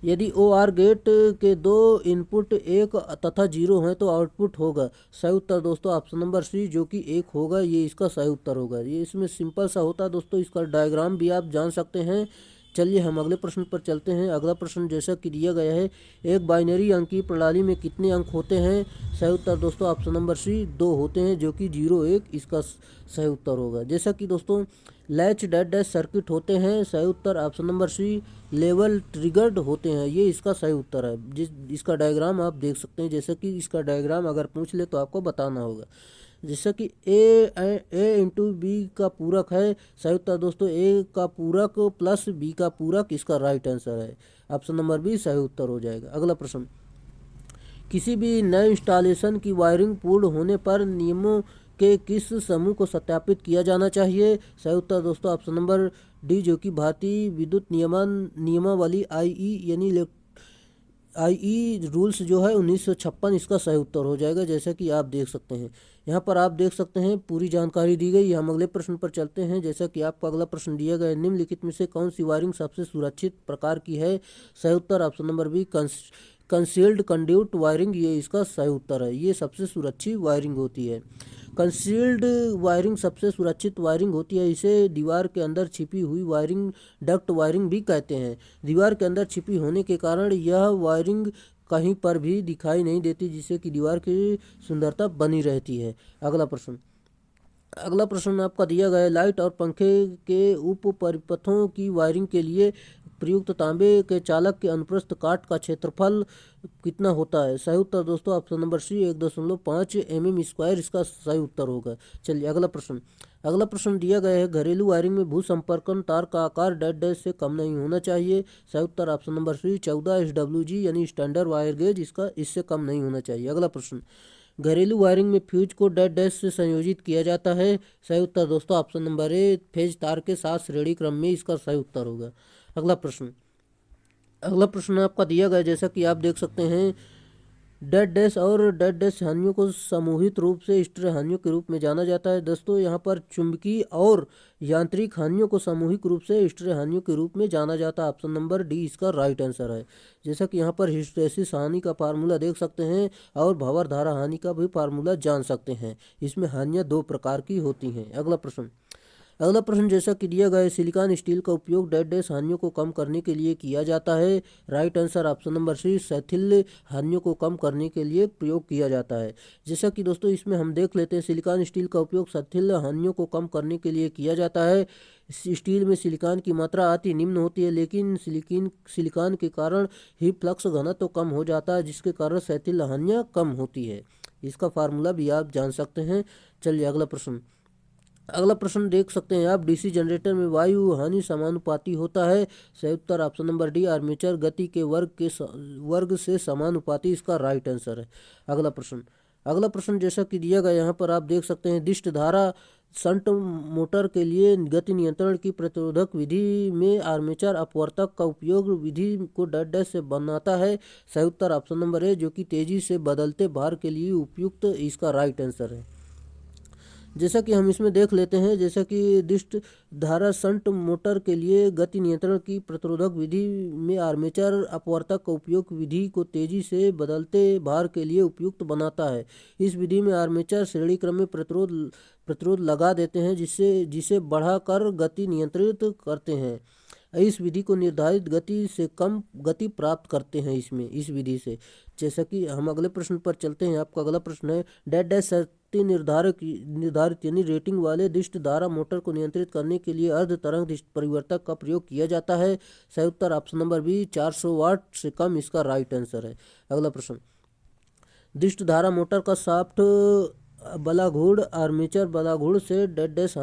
यदि OR गेट के 2 इनपुट 1 तथा 0 हैं तो आउटपुट होगा। सही उत्तर दोस्तों ऑप्शन नंबर सी जो कि 1 होगा, ये इसका सही उत्तर होगा। ये इसमें सिंपल सा होता है दोस्तों, इसका डायग्राम भी आप जान सकते हैं चलिए हम अगले प्रश्न पर चलते हैं। अगला प्रश्न जैसा कि दिया गया है, एक बाइनरी अंकीय प्रणाली में कितने अंक होते हैं? सही उत्तर दोस्तों ऑप्शन नंबर सी 2 होते हैं, जो कि 0 1 इसका सही उत्तर होगा। जैसा कि दोस्तों लैच डैश डैश सर्किट होते हैं, सही उत्तर option number C level triggered होते हैं, ये इसका सही उत्तर है। इसका डायग्राम आप देख सकते हैं, जैसे कि इसका डायग्राम अगर पूछ ले तो आपको बताना होगा। जैसे कि ए इंटू बी का पूरक है, सही उत्तर दोस्तों ए का पूरक प्लस बी का पूरक इसका राइट आंसर है। ऑप्शन नंबर बी सही उत्तर हो जाएगा। अगला प्रश्न, किसी भी नए इंस्टॉलेशन की वायरिंग पूर्ण होने पर नियमों के किस समूह को सत्यापित किया जाना चाहिए? सही उत्तर दोस्तों ऑप्शन नंबर डी, जो कि भारतीय विद्युत नियमावली आईई यानी आईई रूल्स जो है 1956 इसका सही उत्तर हो जाएगा। जैसा कि आप देख सकते हैं, यहाँ पर आप देख सकते हैं पूरी जानकारी दी गई। हम अगले प्रश्न पर चलते हैं। जैसा कि आपको अगला प्रश्न दिया गया है, निम्नलिखित में से कौन सी वायरिंग सबसे सुरक्षित प्रकार की है? सही उत्तर option number B concealed conduit wiring, ये इसका सही उत्तर है। ये सबसे सुरक्षित वायरिंग होती है। कंसील्ड वायरिंग सबसे सुरक्षित वायरिंग होती है। इसे दीवार के अंदर छिपी हुई वायरिंग डक्ट वायरिंग भी कहते हैं। दीवार के अंदर छिपी होने के कारण यह वायरिंग कहीं पर भी दिखाई नहीं देती, जिससे कि दीवार की सुंदरता बनी रहती है। अगला प्रश्न आपका दिया गया है, लाइट और पंखे के उप परिपथों की वायरिंग के लिए प्रयुक्त तांबे के चालक के अनुप्रस्थ काट का क्षेत्रफल कितना होता है? सही उत्तर दोस्तों option number C 1.5 mm square इसका सही उत्तर होगा। चलिए अगला प्रश्न दिया गया है, घरेलू वायरिंग में भू संपर्कन तार का आकार डैश डैश से कम नहीं होना चाहिए। सही उत्तर ऑप्शन नंबर सी 14 SWG यानी स्टैंडर्ड वायर गेज, इसका इससे कम नहीं होना चाहिए। अगला प्रश्न, घरेलू वायरिंग में फ्यूज को डैश डैश से संयोजित किया जाता है। सही उत्तर दोस्तों ऑप्शन नंबर ए फेज तार के साथ श्रेणी क्रम में इसका सही उत्तर होगा। अगला प्रश्न आपका दिया गया, जैसा कि आप देख सकते हैं, डैश डैश और डैश डैश हानियों को सामूहिक रूप से स्टर हानियों के रूप में जाना जाता है। दोस्तों यहाँ पर चुंबकीय और यांत्रिक हानियों को सामूहिक रूप से स्टर हानियों के रूप में जाना जाता है। ऑप्शन नंबर डी इसका राइट आंसर है। जैसा कि यहाँ पर हिस्टैसिस हानि का फार्मूला देख सकते हैं और भंवर धारा हानि का भी फार्मूला जान सकते हैं। इसमें हानियाँ 2 प्रकार की होती हैं। अगला प्रश्न जैसा कि दिया गया है, सिलिकॉन स्टील का उपयोग डैश डैश हानियों को कम करने के लिए किया जाता है। Right answer option number C शैथिल्य हानियों को कम करने के लिए प्रयोग किया जाता है। जैसा कि दोस्तों इसमें हम देख लेते हैं, सिलिकॉन स्टील का उपयोग शैथिल्य हानियों को कम करने के लिए किया जाता है। स्टील में सिलिकॉन की मात्रा अति निम्न होती है, लेकिन सिलिकॉन के कारण ही फ्लक्स घनत्व तो कम हो जाता है, जिसके कारण शैथिल्य हानियाँ कम होती है। इसका फार्मूला भी आप जान सकते हैं। चलिए अगला प्रश्न देख सकते हैं आप, डीसी जनरेटर में वायु हानि समानुपाती होता है। सही उत्तर ऑप्शन नंबर डी आर्मेचर गति के वर्ग से समानुपाती इसका राइट आंसर है। अगला प्रश्न जैसा कि दिया गया, यहाँ पर आप देख सकते हैं, दिष्ट धारा शंट मोटर के लिए गति नियंत्रण की प्रतिरोधक विधि में आर्मेचर अपवर्तक का उपयोग विधि को डैश डैश से बनाता है। सही उत्तर ऑप्शन नंबर ए, जो कि तेजी से बदलते भार के लिए उपयुक्त इसका राइट आंसर है। जैसा कि हम इसमें देख लेते हैं, जैसा कि दिष्ट धारा शंट मोटर के लिए गति नियंत्रण की प्रतिरोधक विधि में आर्मेचर अपवर्तक का उपयोग विधि को तेजी से बदलते भार के लिए उपयुक्त बनाता है। इस विधि में आर्मेचर श्रेणी क्रम में प्रतिरोध लगा देते हैं, जिसे बढ़ाकर गति नियंत्रित करते हैं। इस विधि को निर्धारित गति से कम गति प्राप्त करते हैं इस विधि से। जैसा कि हम अगले प्रश्न पर चलते हैं। आपका अगला प्रश्न है, डैश डैश शर्तें निर्धारित यानी रेटिंग वाले दिष्ट धारा मोटर को नियंत्रित करने के लिए अर्ध तरंग परिवर्तक का प्रयोग किया जाता है। सही उत्तर ऑप्शन नंबर बी 400 वाट से कम इसका राइट आंसर है। अगला प्रश्न, दिष्ट धारा मोटर का शाफ्ट बलाघूर्ण आर्मेचर बलाघूर्ण से डैश डैश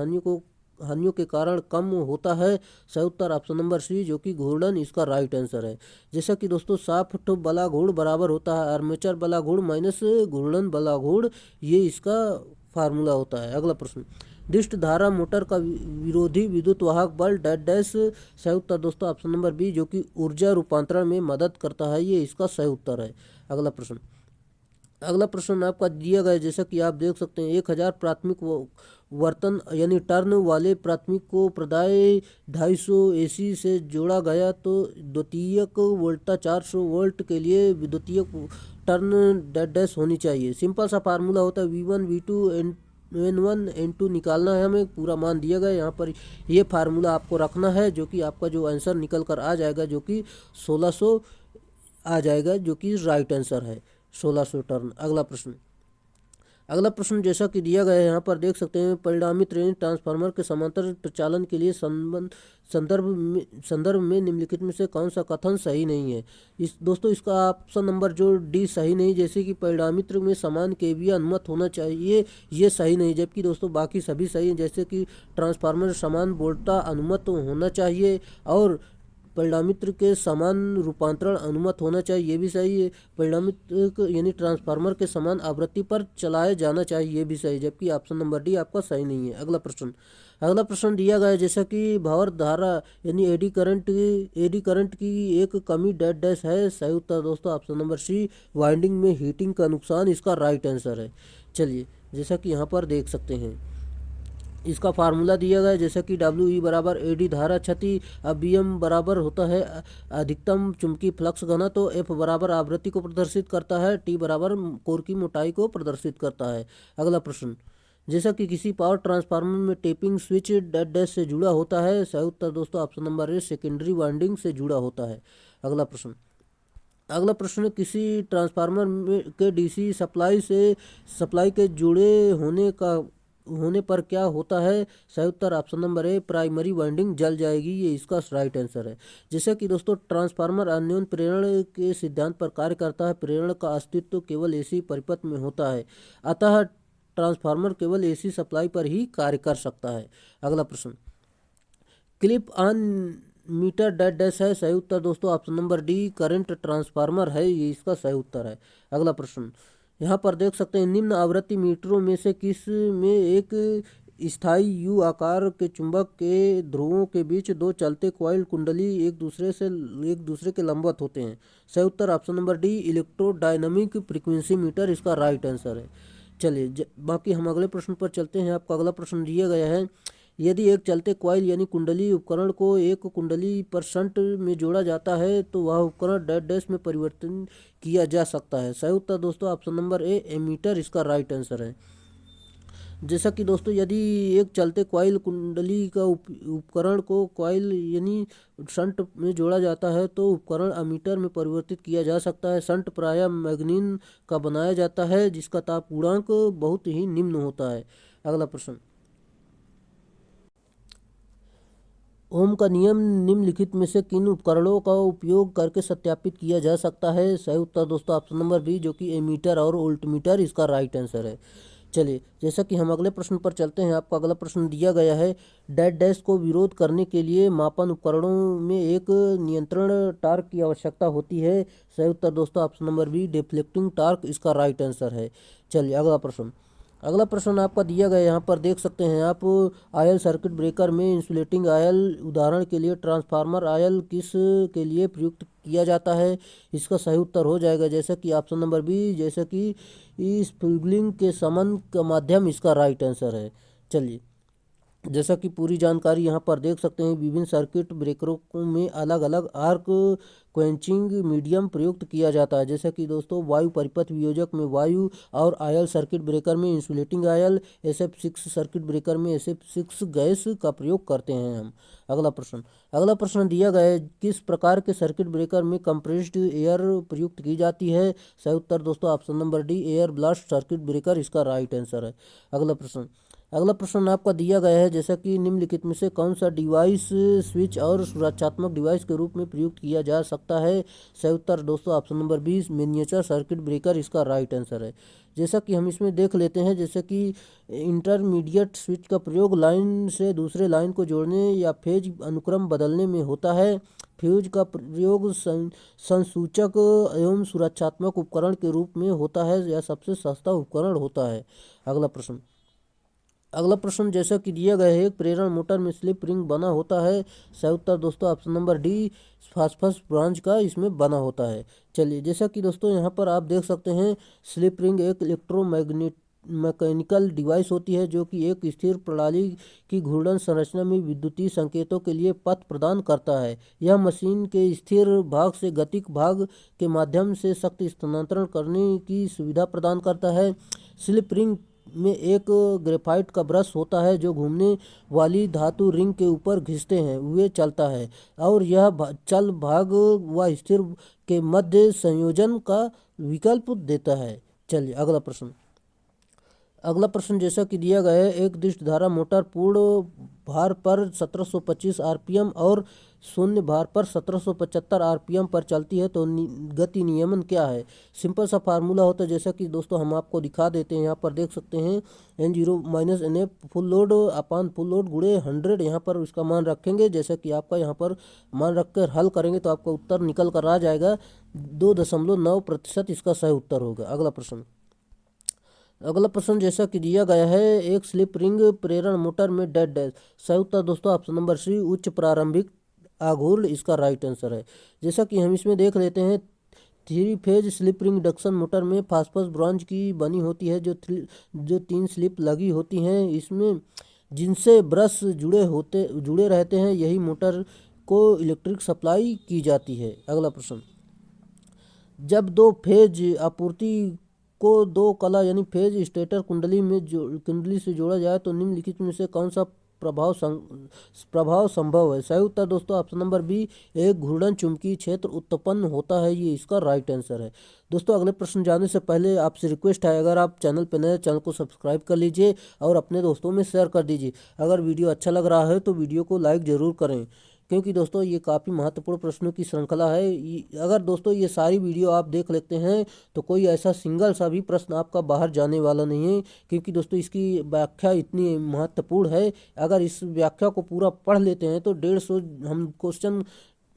हानियों के कारण कम होता है। सही उत्तर ऑप्शन नंबर सी, जो कि घूर्णन इसका राइट आंसर है। जैसा कि दोस्तों शाफ्ट बलाघूर्ण बराबर होता है आर्मेचर बलाघूर्ण माइनस घूर्णन बलाघूर्ण, ये इसका फार्मूला होता है। अगला प्रश्न, दिष्ट धारा मोटर का विरोधी विद्युत वाहक बल डैश डैश। सही उत्तर दोस्तों ऑप्शन नंबर बी, जो कि ऊर्जा रूपांतरण में मदद करता है, ये इसका सही उत्तर है। अगला प्रश्न आपका दिया गया, जैसा कि आप देख सकते हैं, 1000 प्राथमिक वर्तन यानी टर्न वाले प्राथमिक को प्रदाय 250 AC से जोड़ा गया, तो द्वितीयक वोल्टता 400 वोल्ट के लिए विद्युतीय टर्न डैश डैश होनी चाहिए। सिंपल सा फार्मूला होता है V1 V2 N1 N2 निकालना है हमें, पूरा मान दिया गया यहाँ पर। ये फार्मूला आपको रखना है, जो कि आपका जो आंसर निकल कर आ जाएगा, जो कि 1600 आ जाएगा, जो कि राइट आंसर है 1600 टर्न। अगला प्रश्न जैसा कि दिया गया है यहाँ पर देख सकते हैं, परिणामी श्रेणी ट्रांसफार्मर के समांतर प्रचालन के लिए संदर्भ में निम्नलिखित में से कौन सा कथन सही नहीं है। दोस्तों इसका ऑप्शन नंबर जो डी सही नहीं, जैसे कि परिणामित्र में समान केवीए अनुमत होना चाहिए, ये सही नहीं। जबकि दोस्तों बाकी सभी सही हैं, जैसे कि ट्रांसफार्मर समान वोल्टता अनुमत होना चाहिए और परिणामित्र के समान रूपांतरण अनुमत होना चाहिए, ये भी सही है। परिणामित्र यानी ट्रांसफार्मर के समान आवृत्ति पर चलाया जाना चाहिए, ये भी सही। जबकि ऑप्शन नंबर डी आपका सही नहीं है। अगला प्रश्न दिया गया है, जैसा कि भार धारा यानी एडी करंट की एक कमी डैश डैश है। सही उत्तर दोस्तों ऑप्शन नंबर सी, वाइंडिंग में हीटिंग का नुकसान, इसका राइट आंसर है। चलिए जैसा कि यहाँ पर देख सकते हैं, इसका फार्मूला दिया गया है, जैसा कि WE बराबर AD धारा क्षति, अब BM बराबर होता है अधिकतम चुंबकीय फ्लक्स घनत्व, तो F बराबर आवृत्ति को प्रदर्शित करता है, T बराबर कोर की मोटाई को प्रदर्शित करता है। अगला प्रश्न, जैसा कि किसी पावर ट्रांसफार्मर में टेपिंग स्विच डैश डैश से जुड़ा होता है। सही उत्तर दोस्तों ऑप्शन नंबर ए, सेकेंडरी वाइंडिंग से जुड़ा होता है। अगला प्रश्न, किसी ट्रांसफार्मर के DC सप्लाई के जुड़े होने पर क्या होता है। सही उत्तर option number A, primary winding जल जाएगी, ये इसका राइट आंसर है। जैसे कि दोस्तों ट्रांसफार्मर अन्योन्य प्रेरण के सिद्धांत पर कार्य करता है, प्रेरण का अस्तित्व केवल AC परिपथ में होता है, अतः ट्रांसफार्मर केवल AC सप्लाई पर ही कार्य कर सकता है। अगला प्रश्न, clip on meter dash dash है। सही उत्तर दोस्तों option number D, current transformer है, ये इसका सही उत्तर है। अगला प्रश्न, यहाँ पर देख सकते हैं, निम्न आवृत्ति मीटरों में से किस में एक स्थायी यू आकार के चुंबक के ध्रुवों के बीच दो चलते कॉइल कुंडली एक दूसरे के लंबवत होते हैं। सही उत्तर option number D, electrodynamic frequency meter, इसका राइट आंसर है। चलिए बाकी हम अगले प्रश्न पर चलते हैं। आपका अगला प्रश्न दिया गया है, यदि एक चलते कॉइल यानी कुंडली उपकरण को एक कुंडली पर शंट में जोड़ा जाता है तो वह उपकरण डैश डैश में परिवर्तन किया जा सकता है। सही उत्तर दोस्तों ऑप्शन नंबर ए, एमीटर, इसका राइट आंसर है। जैसा कि दोस्तों यदि एक चलते कॉइल कुंडली का उपकरण को कॉइल यानी शंट में जोड़ा जाता है तो उपकरण अमीटर में परिवर्तित किया जा सकता है। शंट प्रायः मैग्नीन का बनाया जाता है, जिसका ताप गुणांक बहुत ही निम्न होता है। अगला प्रश्न, ओम का नियम निम्नलिखित में से किन उपकरणों का उपयोग करके सत्यापित किया जा सकता है। सही उत्तर दोस्तों ऑप्शन नंबर बी, जो कि एमीटर और वोल्टमीटर, इसका राइट आंसर है। चलिए जैसा कि हम अगले प्रश्न पर चलते हैं। आपका अगला प्रश्न दिया गया है, डैश डैश को विरोध करने के लिए मापन उपकरणों में एक नियंत्रण टार्क की आवश्यकता होती है। सही उत्तर दोस्तों option number B, deflecting torque, इसका राइट आंसर है। चलिए अगला प्रश्न आपका दिया गया, यहाँ पर देख सकते हैं आप, आयल सर्किट ब्रेकर में इंसुलेटिंग आयल उदाहरण के लिए ट्रांसफार्मर आयल किस के लिए प्रयुक्त किया जाता है। इसका सही उत्तर हो जाएगा जैसा कि ऑप्शन नंबर बी, जैसा कि स्पिगलिंग के समन का माध्यम, इसका राइट आंसर है। चलिए जैसा कि पूरी जानकारी यहाँ पर देख सकते हैं, विभिन्न सर्किट ब्रेकरों में अलग अलग आर्क क्वेंचिंग मीडियम प्रयुक्त किया जाता है। जैसा कि दोस्तों वायु परिपथ वियोजक में वायु और आयल सर्किट ब्रेकर में insulating oil, SF6 circuit breaker में SF6 गैस का प्रयोग करते हैं हम। अगला प्रश्न दिया गया है, किस प्रकार के सर्किट ब्रेकर में कंप्रेस्ड एयर प्रयुक्त की जाती है। सही उत्तर दोस्तों option number D, air blast circuit breaker, इसका राइट आंसर है। अगला प्रश्न आपका दिया गया है, जैसा कि निम्नलिखित में से कौन सा डिवाइस स्विच और सुरक्षात्मक डिवाइस के रूप में प्रयुक्त किया जा सकता है। सही उत्तर दोस्तों option number 20, miniature circuit breaker, इसका राइट आंसर है। जैसा कि हम इसमें देख लेते हैं, जैसे कि इंटरमीडिएट स्विच का प्रयोग लाइन से दूसरे लाइन को जोड़ने या फेज अनुक्रम बदलने में होता है। फ्यूज का प्रयोग संसूचक एवं सुरक्षात्मक उपकरण के रूप में होता है, यह सबसे सस्ता उपकरण होता है। अगला प्रश्न जैसा कि दिया गया है, एक प्रेरण मोटर में स्लिप रिंग बना होता है। सही उत्तर दोस्तों option number D, phosphorus branch का इसमें बना होता है। चलिए जैसा कि दोस्तों यहाँ पर आप देख सकते हैं, स्लिप रिंग एक मैकेनिकल डिवाइस होती है जो कि एक स्थिर प्रणाली की घूर्णन संरचना में विद्युतीय संकेतों के लिए पथ प्रदान करता है। यह मशीन के स्थिर भाग से गतिक भाग के माध्यम से शक्ति स्थानांतरण करने की सुविधा प्रदान करता है। स्लिप रिंग में एक ग्रेफाइट का ब्रश होता है जो घूमने वाली धातु रिंग के ऊपर घिसते हैं हुए चलता है और यह चल भाग व स्थिर के मध्य संयोजन का विकल्प देता है। चलिए अगला प्रश्न। अगला प्रश्न जैसा कि दिया गया है, एक दिष्ट धारा मोटर पूर्ण भार पर 1725 आरपीएम और शून्य भार पर 1775 आरपीएम पर चलती है तो गति नियमन क्या है। सिंपल सा फार्मूला होता है, जैसा कि दोस्तों हम आपको दिखा देते हैं। यहाँ पर देख सकते हैं N0 minus NF full load upon full load गुणे 100, यहाँ पर इसका मान रखेंगे। जैसा कि आपका यहाँ पर मान रख कर हल करेंगे तो आपका उत्तर निकल कर आ जाएगा 2.9% इसका सही उत्तर होगा। अगला प्रश्न। अगला प्रश्न जैसा कि दिया गया है, एक स्लिप रिंग प्रेरण मोटर में डेड डैश। सही उत्तर दोस्तों ऑप्शन नंबर सी उच्च प्रारंभिक आघूर्ण इसका राइट आंसर है। जैसा कि हम इसमें देख लेते हैं, 3 phase slip ring induction motor में फास्फोरस ब्रॉन्ज की बनी होती है जो 3 स्लिप लगी होती हैं इसमें, जिनसे ब्रश जुड़े रहते हैं। यही मोटर को इलेक्ट्रिक सप्लाई की जाती है। अगला प्रश्न। जब 2 फेज आपूर्ति को 2 कला यानी फेज स्टेटर कुंडली से जोड़ा जाए तो निम्नलिखित में से कौन सा प्रभाव संभव है। सही उत्तर दोस्तों ऑप्शन नंबर बी, एक घूर्णन चुंबकीय क्षेत्र उत्पन्न होता है, ये इसका राइट आंसर है। दोस्तों अगले प्रश्न जाने से पहले आपसे रिक्वेस्ट है, अगर आप चैनल पर नए चैनल को सब्सक्राइब कर लीजिए और अपने दोस्तों में शेयर कर दीजिए। अगर वीडियो अच्छा लग रहा है तो वीडियो को लाइक ज़रूर करें, क्योंकि दोस्तों ये काफ़ी महत्वपूर्ण प्रश्नों की श्रृंखला है। अगर दोस्तों ये सारी वीडियो आप देख लेते हैं तो कोई ऐसा सिंगल सा भी प्रश्न आपका बाहर जाने वाला नहीं है, क्योंकि दोस्तों इसकी व्याख्या इतनी महत्वपूर्ण है। अगर इस व्याख्या को पूरा पढ़ लेते हैं तो 150 हम क्वेश्चन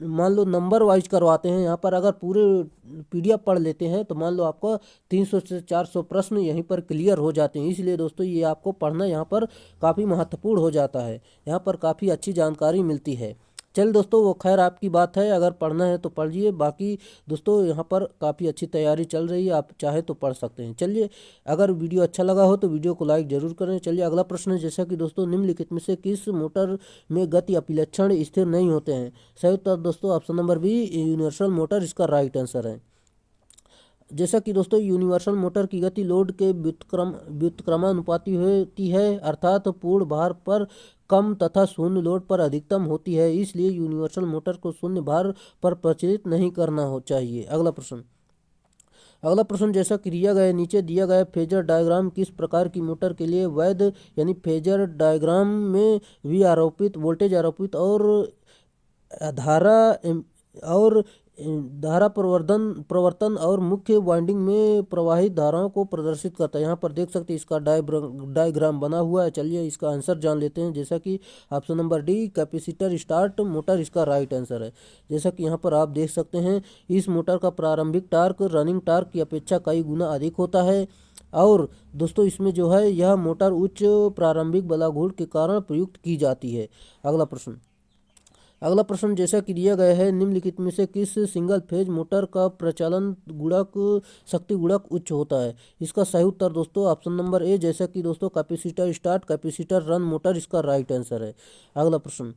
मान लो नंबर वाइज करवाते हैं यहाँ पर। अगर पूरे PDF पढ़ लेते हैं तो मान लो आपको 300 से 400 प्रश्न यहीं पर क्लियर हो जाते हैं। इसलिए दोस्तों ये आपको पढ़ना यहाँ पर काफ़ी महत्वपूर्ण हो जाता है, यहाँ पर काफ़ी अच्छी जानकारी मिलती है। चल दोस्तों वो खैर आपकी बात है, अगर पढ़ना है तो पढ़िए। बाकी दोस्तों यहाँ पर काफ़ी अच्छी तैयारी चल रही है, आप चाहे तो पढ़ सकते हैं। चलिए अगर वीडियो अच्छा लगा हो तो वीडियो को लाइक जरूर करें। चलिए अगला प्रश्न है, जैसा कि दोस्तों निम्नलिखित में से किस मोटर में गति अभिलक्षण स्थिर नहीं होते हैं। सही उत्तर दोस्तों option number B, universal motor इसका राइट आंसर है। जैसा कि दोस्तों यूनिवर्सल मोटर की गति लोड के व्युत्क्रमानुपाती होती है, अर्थात पूर्ण भार पर कम तथा शून्य लोड पर अधिकतम होती है। इसलिए यूनिवर्सल मोटर को शून्य भार पर प्रचलित नहीं करना हो चाहिए। अगला प्रश्न। अगला प्रश्न जैसा कि दिया गया नीचे दिया गया फेजर डायग्राम किस प्रकार की मोटर के लिए वैध, यानी फेजर डायग्राम में वी आरोपित वोल्टेज आरोपित और धारा और धारा प्रवर्तन और मुख्य वाइंडिंग में प्रवाहित धाराओं को प्रदर्शित करता है। यहाँ पर देख सकते हैं इसका डायग्राम बना हुआ है। चलिए इसका आंसर जान लेते हैं। जैसा कि option number D, capacitor start motor इसका राइट आंसर है। जैसा कि यहाँ पर आप देख सकते हैं, इस मोटर का प्रारंभिक टार्क रनिंग टार्क की अपेक्षा कई गुना अधिक होता है और दोस्तों इसमें जो है यह मोटर उच्च प्रारंभिक बलाघूर्ण के कारण प्रयुक्त की जाती है। अगला प्रश्न। अगला प्रश्न जैसा कि दिया गया है, निम्नलिखित में से किस सिंगल फेज मोटर का प्रचालन गुणक शक्ति गुणक उच्च होता है। इसका सही उत्तर दोस्तों ऑप्शन नंबर ए, जैसा कि दोस्तों capacitor start capacitor run motor इसका राइट आंसर है। अगला प्रश्न।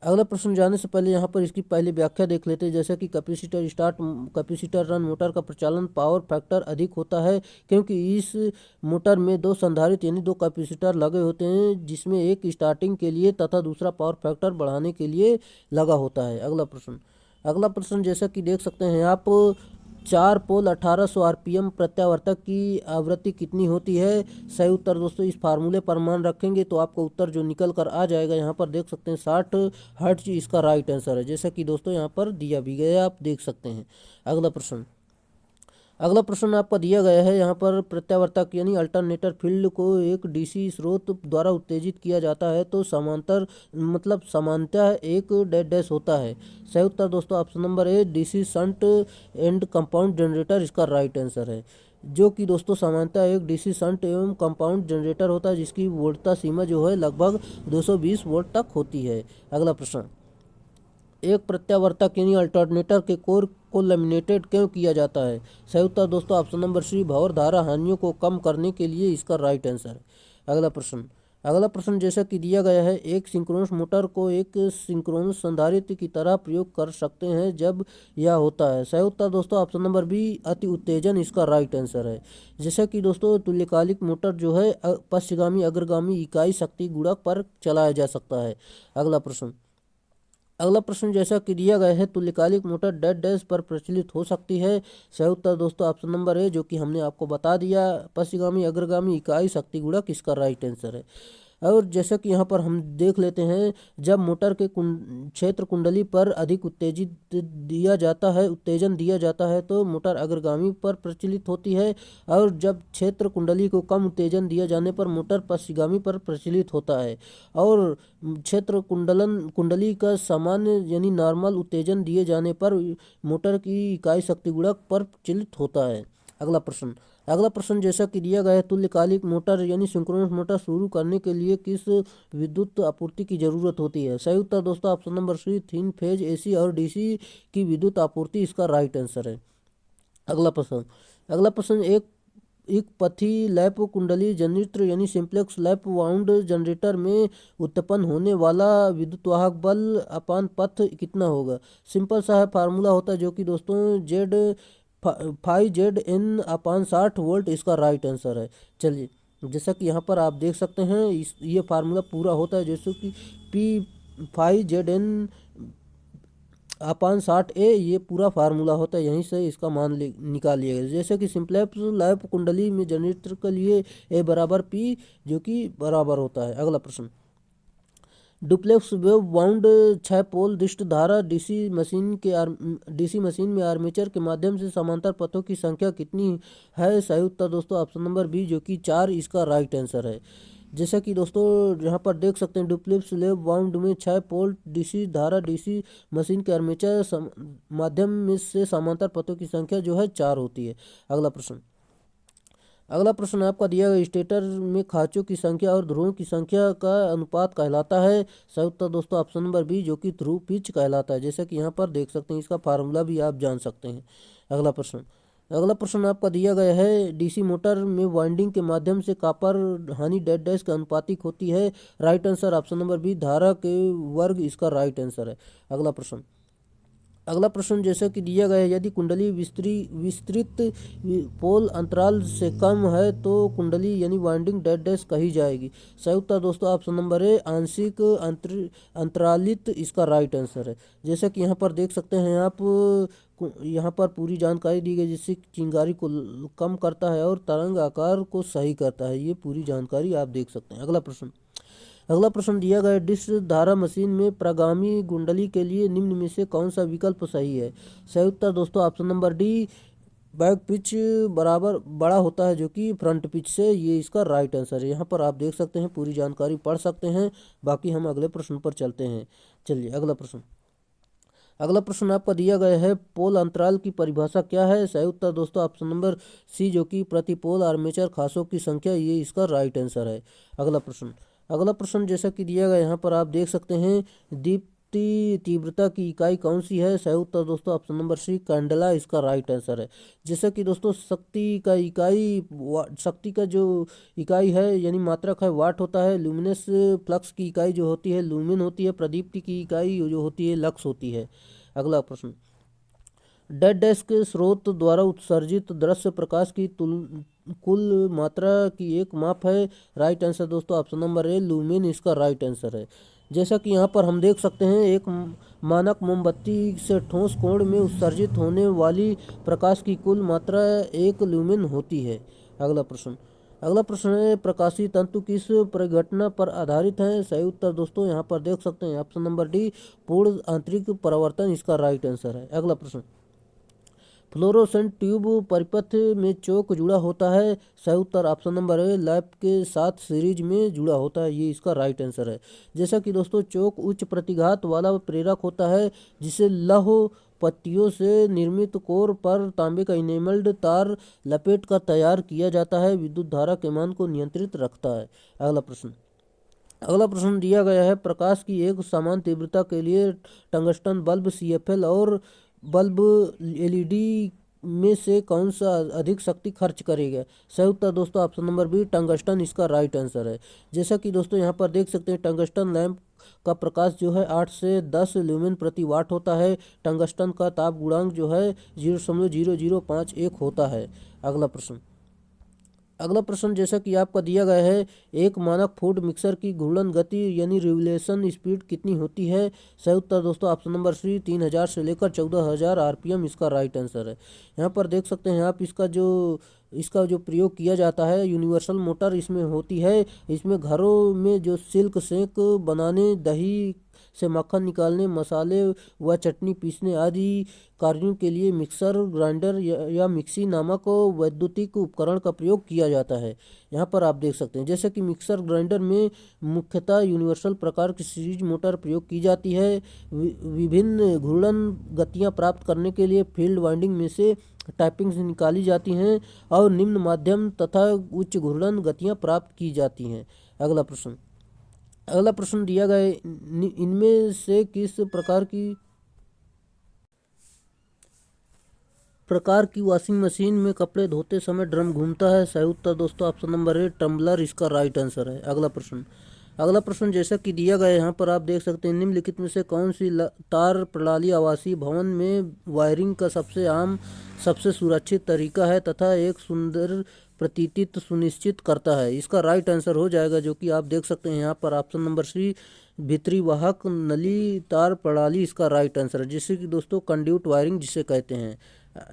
अगला प्रश्न जाने से पहले यहाँ पर इसकी पहले व्याख्या देख लेते हैं। जैसा कि capacitor start capacitor run motor का प्रचालन पावर फैक्टर अधिक होता है, क्योंकि इस मोटर में 2 संधारित्र यानी 2 कैपेसिटर लगे होते हैं, जिसमें एक स्टार्टिंग के लिए तथा दूसरा पावर फैक्टर बढ़ाने के लिए लगा होता है। अगला प्रश्न। अगला प्रश्न जैसा कि देख सकते हैं आप, 4 पोल 1800 आरपीएम प्रत्यावर्तक की आवृत्ति कितनी होती है। सही उत्तर दोस्तों इस फार्मूले पर मान रखेंगे तो आपका उत्तर जो निकल कर आ जाएगा, यहाँ पर देख सकते हैं 60 हर्ट्ज इसका राइट आंसर है। जैसा कि दोस्तों यहाँ पर दिया भी गया आप देख सकते हैं। अगला प्रश्न। अगला प्रश्न आपका दिया गया है, यहाँ पर प्रत्यावर्तक यानी अल्टरनेटर फील्ड को एक DC स्रोत द्वारा उत्तेजित किया जाता है तो सामान्यतः एक डेड डैश होता है। सही उत्तर दोस्तों option number A, DC shunt and compound generator इसका राइट आंसर है। जो कि दोस्तों सामान्यतः एक DC शंट एवं कंपाउंड जनरेटर होता है, जिसकी वोल्टता सीमा जो है लगभग 220 वोल्ट तक होती है। अगला प्रश्न। एक प्रत्यावर्तक यानी अल्टरनेटर के कोर को लेमिनेटेड क्यों किया जाता है। सही उत्तर दोस्तों ऑप्शन नंबर सी, भंवर धारा हानियों को कम करने के लिए इसका राइट आंसर है। अगला प्रश्न। अगला प्रश्न जैसा कि दिया गया है, एक सिंक्रोनस मोटर को एक सिंक्रोनस संधारित्र की तरह प्रयोग कर सकते हैं जब यह होता है। सही उत्तर दोस्तों ऑप्शन नंबर बी, अति उत्तेजन इसका राइट आंसर है। जैसा कि दोस्तों तुल्यकालिक मोटर जो है पश्चगामी अग्रगामी इकाई शक्ति गुणक पर चलाया जा सकता है। अगला प्रश्न जैसा कि दिया गया है, तुल्यकालिक मोटर डेड डैश पर प्रचलित हो सकती है। सही उत्तर दोस्तों ऑप्शन नंबर ए, जो कि हमने आपको बता दिया, पश्चगामी अग्रगामी इकाई शक्ति गुणक इसका राइट आंसर है। और जैसा कि यहाँ पर हम देख लेते हैं, जब मोटर के क्षेत्र कुंडली पर अधिक उत्तेजन दिया जाता है तो मोटर अग्रगामी पर प्रचलित होती है, और जब क्षेत्र कुंडली को कम उत्तेजन दिया जाने पर मोटर पश्चगामी पर प्रचलित होता है, और क्षेत्र कुंडली का सामान्य यानी नॉर्मल उत्तेजन दिए जाने पर मोटर की इकाई शक्ति गुणक पर प्रचलित होता है। अगला प्रश्न जैसा कि दिया गया है, तुल्यकालिक मोटर यानी सिंक्रोनस मोटर शुरू करने के लिए किस विद्युत आपूर्ति की जरूरत होती है। सही उत्तर दोस्तों option number C, 3 phase AC और डीसी की विद्युत आपूर्ति इसका राइट आंसर है। अगला प्रश्न एक एक पथी लैप कुंडली जनरेटर यानी सिंप्लेक्स लैप वाउंड जनरेटर में उत्पन्न होने वाला विद्युतवाहक बल अपान पथ कितना होगा। सिंपल सा है, फार्मूला होता है जो कि दोस्तों जेड 5ZN/60 वोल्ट इसका राइट आंसर है। चलिए, जैसा कि यहाँ पर आप देख सकते हैं, ये फार्मूला पूरा होता है जैसे कि P5ZN/60A, ये पूरा फार्मूला होता है, यहीं से इसका मान निकाल लिया गया। जैसे कि सिंप्लेक्स लैप कुंडली में जनरेटर के लिए A बराबर P, जो कि बराबर होता है। अगला प्रश्न, डुप्लेक्स वेव वाउंड 6 पोल दृष्ट धारा डीसी मशीन में आर्मेचर के माध्यम से समांतर पथों की संख्या कितनी है। सही उत्तर दोस्तों ऑप्शन नंबर बी, जो कि 4 इसका राइट आंसर है। जैसा कि दोस्तों यहाँ पर देख सकते हैं, डुप्लेक्स वेव वाउंड में 6 पोल डीसी धारा डीसी मशीन के आर्मेचर माध्यम में से समांतर पथों की संख्या जो है 4 होती है। अगला प्रश्न आपका दिया गया, स्टेटर में खांचों की संख्या और ध्रुवों की संख्या का अनुपात कहलाता है। सही उत्तर दोस्तों ऑप्शन नंबर बी, जो कि ध्रुव पिच कहलाता है। जैसा कि यहाँ पर देख सकते हैं, इसका फार्मूला भी आप जान सकते हैं। अगला प्रश्न आपका दिया गया है, डीसी मोटर में वाइंडिंग के माध्यम से कॉपर हानि डेड डैश के अनुपातिक होती है। Right answer option number B, धारा के वर्ग इसका राइट आंसर है। अगला प्रश्न जैसा कि दिया गया है, यदि कुंडली विस्तृत पोल अंतराल से कम है तो कुंडली यानी वाइंडिंग डेड डैश कही जाएगी। सही उत्तर दोस्तों ऑप्शन नंबर ए, आंशिक अंतरालित इसका राइट आंसर है। जैसा कि यहाँ पर देख सकते हैं आप, यहाँ पर पूरी जानकारी दी गई, जिससे चिंगारी को कम करता है और तरंग आकार को सही करता है। ये पूरी जानकारी आप देख सकते हैं। अगला प्रश्न दिया गया है, डिश धारा मशीन में प्रगामी कुंडली के लिए निम्न में से कौन सा विकल्प सही है। सही उत्तर दोस्तों option number D, back pitch बराबर बड़ा होता है, जो कि फ्रंट पिच से, ये इसका राइट आंसर है। यहाँ पर आप देख सकते हैं, पूरी जानकारी पढ़ सकते हैं। बाकी हम अगले प्रश्न पर चलते हैं। चलिए, अगला प्रश्न आपका दिया गया है, पोल अंतराल की परिभाषा क्या है। सही उत्तर दोस्तों ऑप्शन नंबर सी, जो कि प्रति पोल आर्मेचर खासों की संख्या, ये इसका राइट आंसर है। अगला प्रश्न जैसा कि दिया गया, यहाँ पर आप देख सकते हैं, दीप्ति तीव्रता की इकाई कौन सी है। सही उत्तर दोस्तों ऑप्शन नंबर सी, कैंडेला इसका राइट आंसर है। जैसा कि दोस्तों शक्ति का जो इकाई है यानी मात्रक है, वाट होता है। ल्यूमिनस फ्लक्स की इकाई जो होती है लूमेन होती है। प्रदीप्ति की इकाई जो होती है लक्स होती है। अगला प्रश्न, डेड डैश के स्रोत द्वारा उत्सर्जित दृश्य प्रकाश की कुल मात्रा की एक माप है। राइट आंसर दोस्तों ऑप्शन नंबर ए, लूमेन इसका राइट आंसर है। जैसा कि यहाँ पर हम देख सकते हैं, एक मानक मोमबत्ती से ठोस कोण में उत्सर्जित होने वाली प्रकाश की कुल मात्रा 1 लूमेन होती है। अगला प्रश्न है, प्रकाशीय तंतु किस परिघटना पर आधारित है। सही उत्तर दोस्तों यहाँ पर देख सकते हैं, ऑप्शन नंबर डी, पूर्ण आंतरिक परावर्तन इसका राइट आंसर है। अगला प्रश्न, फ्लोरोसेंट ट्यूब परिपथ में चोक जुड़ा होता है। सही उत्तर ऑप्शन नंबर ए, लैप के साथ सीरीज में जुड़ा होता है, ये इसका राइट आंसर है। जैसा कि दोस्तों चोक उच्च प्रतिघात वाला प्रेरक होता है, जिसे लौह पत्तियों से निर्मित कोर पर तांबे का इनेमल्ड तार लपेट कर तैयार किया जाता है। विद्युत धारा के मान को नियंत्रित रखता है। अगला प्रश्न दिया गया है, प्रकाश की एक समान तीव्रता के लिए टंगस्टन बल्ब CFL और बल्ब LED में से कौन सा अधिक शक्ति खर्च करेगा? सही उत्तर दोस्तों ऑप्शन नंबर बी टंगस्टन इसका राइट आंसर है। जैसा कि दोस्तों यहाँ पर देख सकते हैं टंगस्टन लैंप का प्रकाश जो है 8 से 10 ल्यूमेन प्रति वाट होता है। टंगस्टन का ताप गुणांक जो है 0.0051 होता है। अगला प्रश्न जैसा कि आपका दिया गया है, एक मानक फूड मिक्सर की घूर्णन गति यानी रिवोल्यूशन स्पीड कितनी होती है? सही उत्तर दोस्तों ऑप्शन नंबर सी 3000 से लेकर 14000 आरपीएम इसका राइट आंसर है। यहाँ पर देख सकते हैं आप इसका जो प्रयोग किया जाता है यूनिवर्सल मोटर इसमें होती है। इसमें घरों में जो सिल्क सेक बनाने, दही से मक्खन निकालने, मसाले व चटनी पीसने आदि कार्यों के लिए मिक्सर ग्राइंडर या मिक्सी नामक वैद्युतिक उपकरण का प्रयोग किया जाता है। यहाँ पर आप देख सकते हैं जैसे कि मिक्सर ग्राइंडर में मुख्यतः यूनिवर्सल प्रकार की सीरीज मोटर प्रयोग की जाती है। विभिन्न घूर्णन गतियाँ प्राप्त करने के लिए फील्ड वाइंडिंग में से टाइपिंग से निकाली जाती हैं और निम्न माध्यम तथा उच्च घूर्णन गतियाँ प्राप्त की जाती हैं। अगला प्रश्न दिया गया है, इनमें से किस प्रकार की वॉशिंग मशीन में कपड़े धोते समय ड्रम घूमता है? सही उत्तर दोस्तों ऑप्शन नंबर ए टम्बलर इसका राइट आंसर है। अगला प्रश्न जैसा कि दिया गया है यहाँ पर आप देख सकते हैं निम्नलिखित में से कौन सी तार प्रणाली आवासीय भवन में वायरिंग का सबसे सुरक्षित तरीका है तथा एक सुंदर प्रतीत सुनिश्चित करता है? इसका राइट आंसर हो जाएगा जो कि आप देख सकते हैं यहाँ पर ऑप्शन नंबर सी भीतरी वाहक नली तार प्रणाली इसका राइट आंसर है, जिससे कि दोस्तों कंड्यूट वायरिंग जिसे कहते हैं।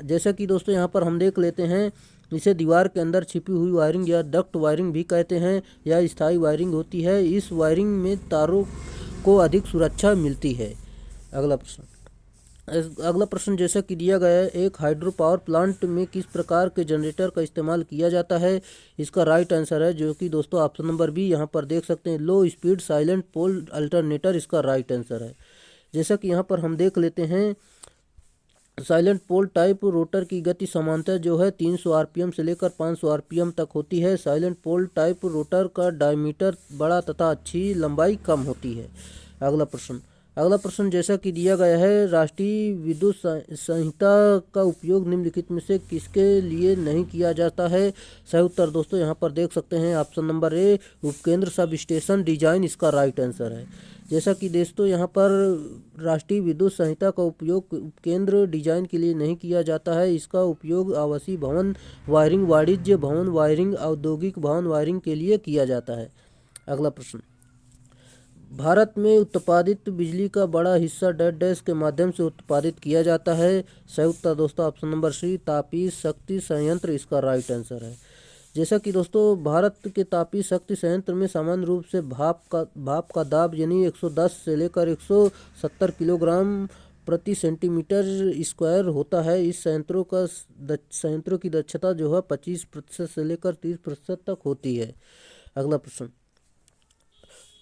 जैसा कि दोस्तों यहाँ पर हम देख लेते हैं इसे दीवार के अंदर छिपी हुई वायरिंग या डक्ट वायरिंग भी कहते हैं या स्थायी वायरिंग होती है। इस वायरिंग में तारों को अधिक सुरक्षा मिलती है। अगला प्रश्न जैसा कि दिया गया है, एक हाइड्रो पावर प्लांट में किस प्रकार के जनरेटर का इस्तेमाल किया जाता है? इसका राइट आंसर है जो कि दोस्तों ऑप्शन नंबर बी यहाँ पर देख सकते हैं लो स्पीड साइलेंट पोल अल्टरनेटर इसका राइट आंसर है। जैसा कि यहाँ पर हम देख लेते हैं साइलेंट पोल टाइप रोटर की गति सामान्यतः जो है 300 आरपीएम से लेकर 500 आरपीएम तक होती है। साइलेंट पोल टाइप रोटर का डायमीटर बड़ा तथा अच्छी लंबाई कम होती है। अगला प्रश्न जैसा कि दिया गया है, राष्ट्रीय विद्युत संहिता का उपयोग निम्नलिखित में से किसके लिए नहीं किया जाता है? सही उत्तर दोस्तों यहाँ पर देख सकते हैं ऑप्शन नंबर ए उपकेंद्र सब स्टेशन डिजाइन इसका राइट आंसर है। जैसा कि दोस्तों यहाँ पर राष्ट्रीय विद्युत संहिता का उपयोग उपकेंद्र डिजाइन के लिए नहीं किया जाता है। इसका उपयोग आवासीय भवन वायरिंग, वाणिज्य भवन वायरिंग, औद्योगिक भवन वायरिंग के लिए किया जाता है। अगला प्रश्न, भारत में उत्पादित बिजली का बड़ा हिस्सा डैश के माध्यम से उत्पादित किया जाता है। सही उत्तर दोस्तों ऑप्शन नंबर सी तापीय शक्ति संयंत्र इसका राइट आंसर है। जैसा कि दोस्तों भारत के तापीय शक्ति संयंत्र में सामान्य रूप से भाप का दाब यानी 110 से लेकर 170 किलोग्राम प्रति सेंटीमीटर स्क्वायर होता है। इस संयंत्रों की दक्षता जो है 25% से लेकर 30% तक होती है। अगला प्रश्न,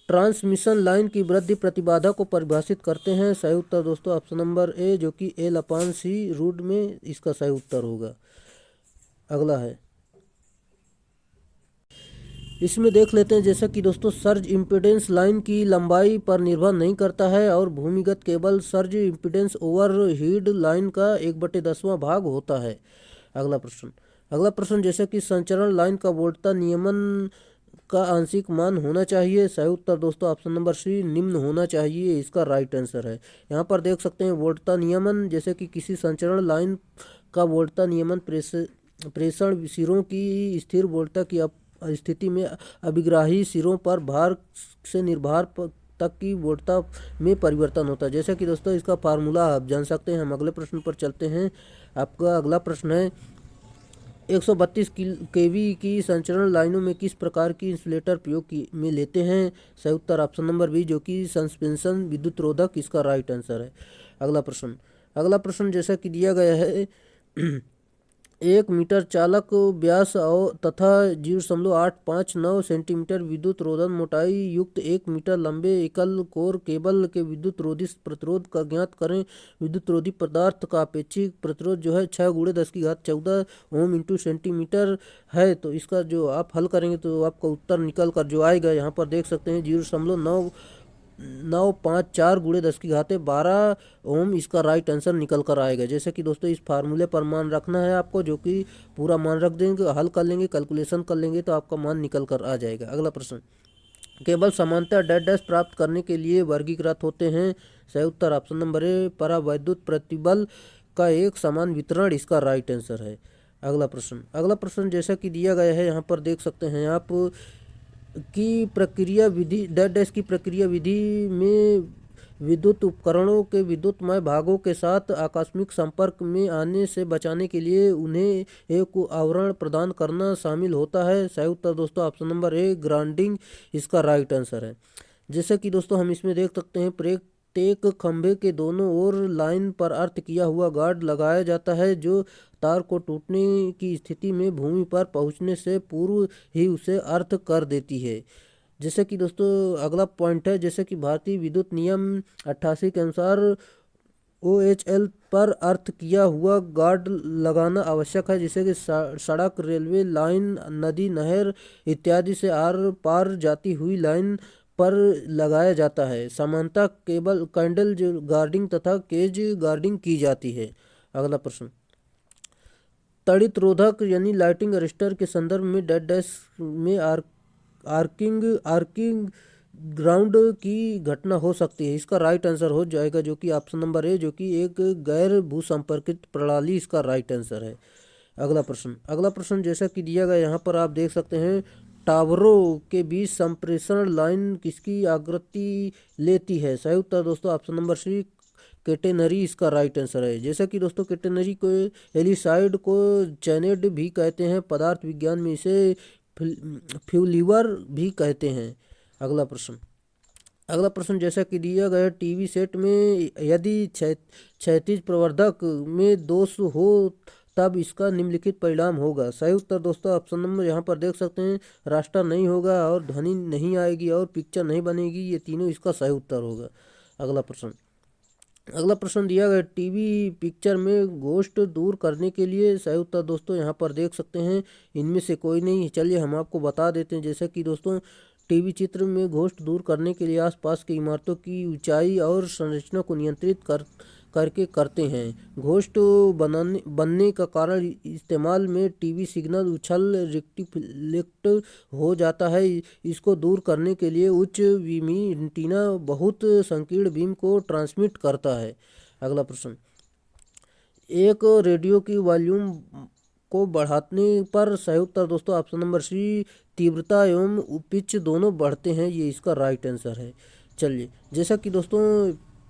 ट्रांसमिशन लाइन की वृद्धि प्रतिबाधा को परिभाषित करते हैं? सही उत्तर दोस्तों ऑप्शन नंबर ए जो कि L/C रूट में इसका सही उत्तर होगा। अगला है, इसमें देख लेते हैं जैसा कि दोस्तों सर्ज इम्पीडेंस लाइन की लंबाई पर निर्भर नहीं करता है और भूमिगत cable surge impedance overhead line का 1/10वां भाग होता है। अगला प्रश्न जैसा कि संचरण लाइन का वोल्टता नियमन का आंशिक मान होना चाहिए? सही उत्तर दोस्तों ऑप्शन नंबर सी निम्न होना चाहिए इसका राइट आंसर है। यहाँ पर देख सकते हैं वोल्टता नियमन जैसे कि किसी संचरण लाइन का वोल्टता नियमन प्रेषण सिरों की स्थिर वोल्टता की स्थिति में अभिग्राही सिरों पर भार से निर्भार तक की वोल्टता में परिवर्तन होता है। जैसे कि दोस्तों इसका फार्मूला आप जान सकते हैं। हम अगले प्रश्न पर चलते हैं। आपका अगला प्रश्न है 132 केवी की संचरण लाइनों में किस प्रकार की इंसुलेटर प्रयोग में लेते हैं? सही उत्तर ऑप्शन नंबर बी जो कि सस्पेंशन विद्युत रोधक इसका राइट आंसर है। अगला प्रश्न जैसा कि दिया गया है 1 मीटर चालक व्यास तथा 0.859 सेंटीमीटर विद्युत रोधन मोटाई युक्त 1 मीटर लंबे एकल कोर केबल के विद्युत रोधी प्रतिरोध का ज्ञात करें। विद्युत रोधी पदार्थ का अपेक्षित प्रतिरोध जो है 6×1014 ओम इंटू सेंटीमीटर है। तो इसका जो आप हल करेंगे तो आपका उत्तर निकल कर जो आएगा यहाँ पर देख सकते हैं 954 गुणे 10 की घात 12 ओम इसका राइट आंसर निकल कर आएगा। जैसे कि दोस्तों इस फार्मूले पर मान रखना है आपको, जो कि पूरा मान रख देंगे, हल कर लेंगे, कैलकुलेशन कर लेंगे तो आपका मान निकल कर आ जाएगा। अगला प्रश्न, केवल समांतर डैश डैश प्राप्त करने के लिए वर्गीकृत होते हैं। सही उत्तर ऑप्शन नंबर ए, परावैद्युत प्रतिबल का एक समान वितरण इसका राइट आंसर है। अगला प्रश्न जैसा कि दिया गया है, यहाँ पर देख सकते हैं आप की प्रक्रिया विधि डैश डैश की प्रक्रिया विधि में विद्युत उपकरणों के विद्युतमय भागों के साथ आकस्मिक संपर्क में आने से बचाने के लिए उन्हें एक आवरण प्रदान करना शामिल होता है। सही उत्तर दोस्तों ऑप्शन नंबर ए, ग्राउंडिंग इसका राइट आंसर है। जैसे कि दोस्तों हम इसमें देख सकते हैं, प्रत्येक खंभे के दोनों ओर लाइन पर अर्थ किया हुआ गार्ड लगाया जाता है, जो तार को टूटने की स्थिति में भूमि पर पहुंचने से पूर्व ही उसे अर्थ कर देती है। जैसे कि दोस्तों अगला पॉइंट है, जैसे कि भारतीय विद्युत नियम 88 के अनुसार OHL पर अर्थ किया हुआ गार्ड लगाना आवश्यक है, जिससे कि सड़क, रेलवे लाइन, नदी, नहर इत्यादि से आर पार जाती हुई लाइन पर लगाया जाता है। सामान्यतः केबल कैंडल गार्डिंग तथा केज गार्डिंग की जाती है। अगला प्रश्न, तड़ित रोधक यानी लाइटिंग अरेस्टर के संदर्भ में डैश डैश में आर्किंग ग्राउंड की घटना हो सकती है। इसका राइट आंसर हो जाएगा जो कि ऑप्शन नंबर ए, जो कि एक गैर भूसंपर्कित प्रणाली इसका राइट आंसर है। अगला प्रश्न जैसा कि दिया गया यहाँ पर आप देख सकते हैं, टावरों के बीच संप्रेषण लाइन किसकी आकृति लेती है। सही उत्तर दोस्तों ऑप्शन नंबर सी, कैटेनरी इसका राइट आंसर है। जैसा कि दोस्तों कैटेनरी को एलिसाइड को चैनेड भी कहते हैं, पदार्थ विज्ञान में इसे फ्यूलीवर भी कहते हैं। अगला प्रश्न जैसा कि दिया गया, टीवी सेट में यदि क्षैतिज प्रवर्धक में दोष हो तब इसका निम्नलिखित परिणाम होगा। सही उत्तर दोस्तों ऑप्शन नंबर यहाँ पर देख सकते हैं, रास्टर नहीं होगा और ध्वनि नहीं आएगी और पिक्चर नहीं बनेगी, ये तीनों इसका सही उत्तर होगा। अगला प्रश्न दिया गया, टीवी पिक्चर में घोस्ट दूर करने के लिए। सही उत्तर दोस्तों यहाँ पर देख सकते हैं, इनमें से कोई नहीं। चलिए हम आपको बता देते हैं। जैसे कि दोस्तों टीवी चित्र में घोस्ट दूर करने के लिए आसपास की इमारतों की ऊंचाई और संरचना को नियंत्रित करके करते हैं। घोस्ट बनने का कारण इस्तेमाल में टीवी सिग्नल उछल रिफ्लेक्ट हो जाता है। इसको दूर करने के लिए उच्च बीमी एंटीना बहुत संकीर्ण बीम को ट्रांसमिट करता है। अगला प्रश्न, एक रेडियो की वॉल्यूम को बढ़ाने पर। सही उत्तर दोस्तों ऑप्शन नंबर सी, तीव्रता एवं पिच दोनों बढ़ते हैं, ये इसका राइट आंसर है। चलिए, जैसा कि दोस्तों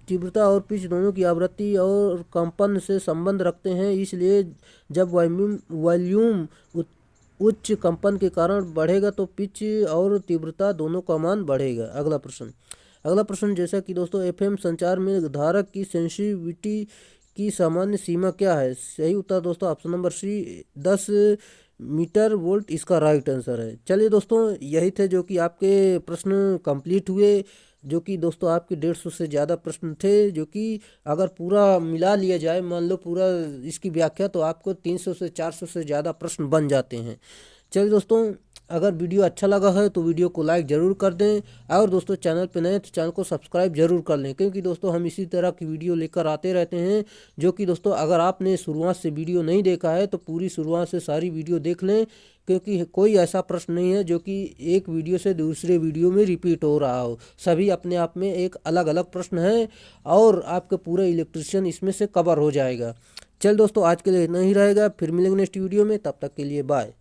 तीव्रता और पिच दोनों की आवृत्ति और कंपन से संबंध रखते हैं, इसलिए जब वॉल्यूम उच्च कंपन के कारण बढ़ेगा तो पिच और तीव्रता दोनों का मान बढ़ेगा। अगला प्रश्न जैसा कि दोस्तों FM संचार में धारक की सेंसिटिविटी की सामान्य सीमा क्या है। सही उत्तर दोस्तों option number C, 10 meter volt इसका राइट आंसर है। चलिए दोस्तों, यही थे जो कि आपके प्रश्न कंप्लीट हुए, जो कि दोस्तों आपके 150 से ज़्यादा प्रश्न थे, जो कि अगर पूरा मिला लिया जाए, मान लो पूरा इसकी व्याख्या, तो आपको 300 से 400 से ज़्यादा प्रश्न बन जाते हैं। चलिए दोस्तों, अगर वीडियो अच्छा लगा है तो वीडियो को लाइक ज़रूर कर दें, और दोस्तों चैनल पे नए तो चैनल को सब्सक्राइब जरूर कर लें, क्योंकि दोस्तों हम इसी तरह की वीडियो लेकर आते रहते हैं। जो कि दोस्तों अगर आपने शुरुआत से वीडियो नहीं देखा है तो पूरी शुरुआत से सारी वीडियो देख लें, क्योंकि कोई ऐसा प्रश्न नहीं है जो कि एक वीडियो से दूसरे वीडियो में रिपीट हो रहा हो। सभी अपने आप में एक अलग अलग प्रश्न है और आपका पूरा इलेक्ट्रिशियन इसमें से कवर हो जाएगा। चल दोस्तों, आज के लिए इतना ही रहेगा, फिर मिलेंगे नेक्स्ट वीडियो में, तब तक के लिए बाय।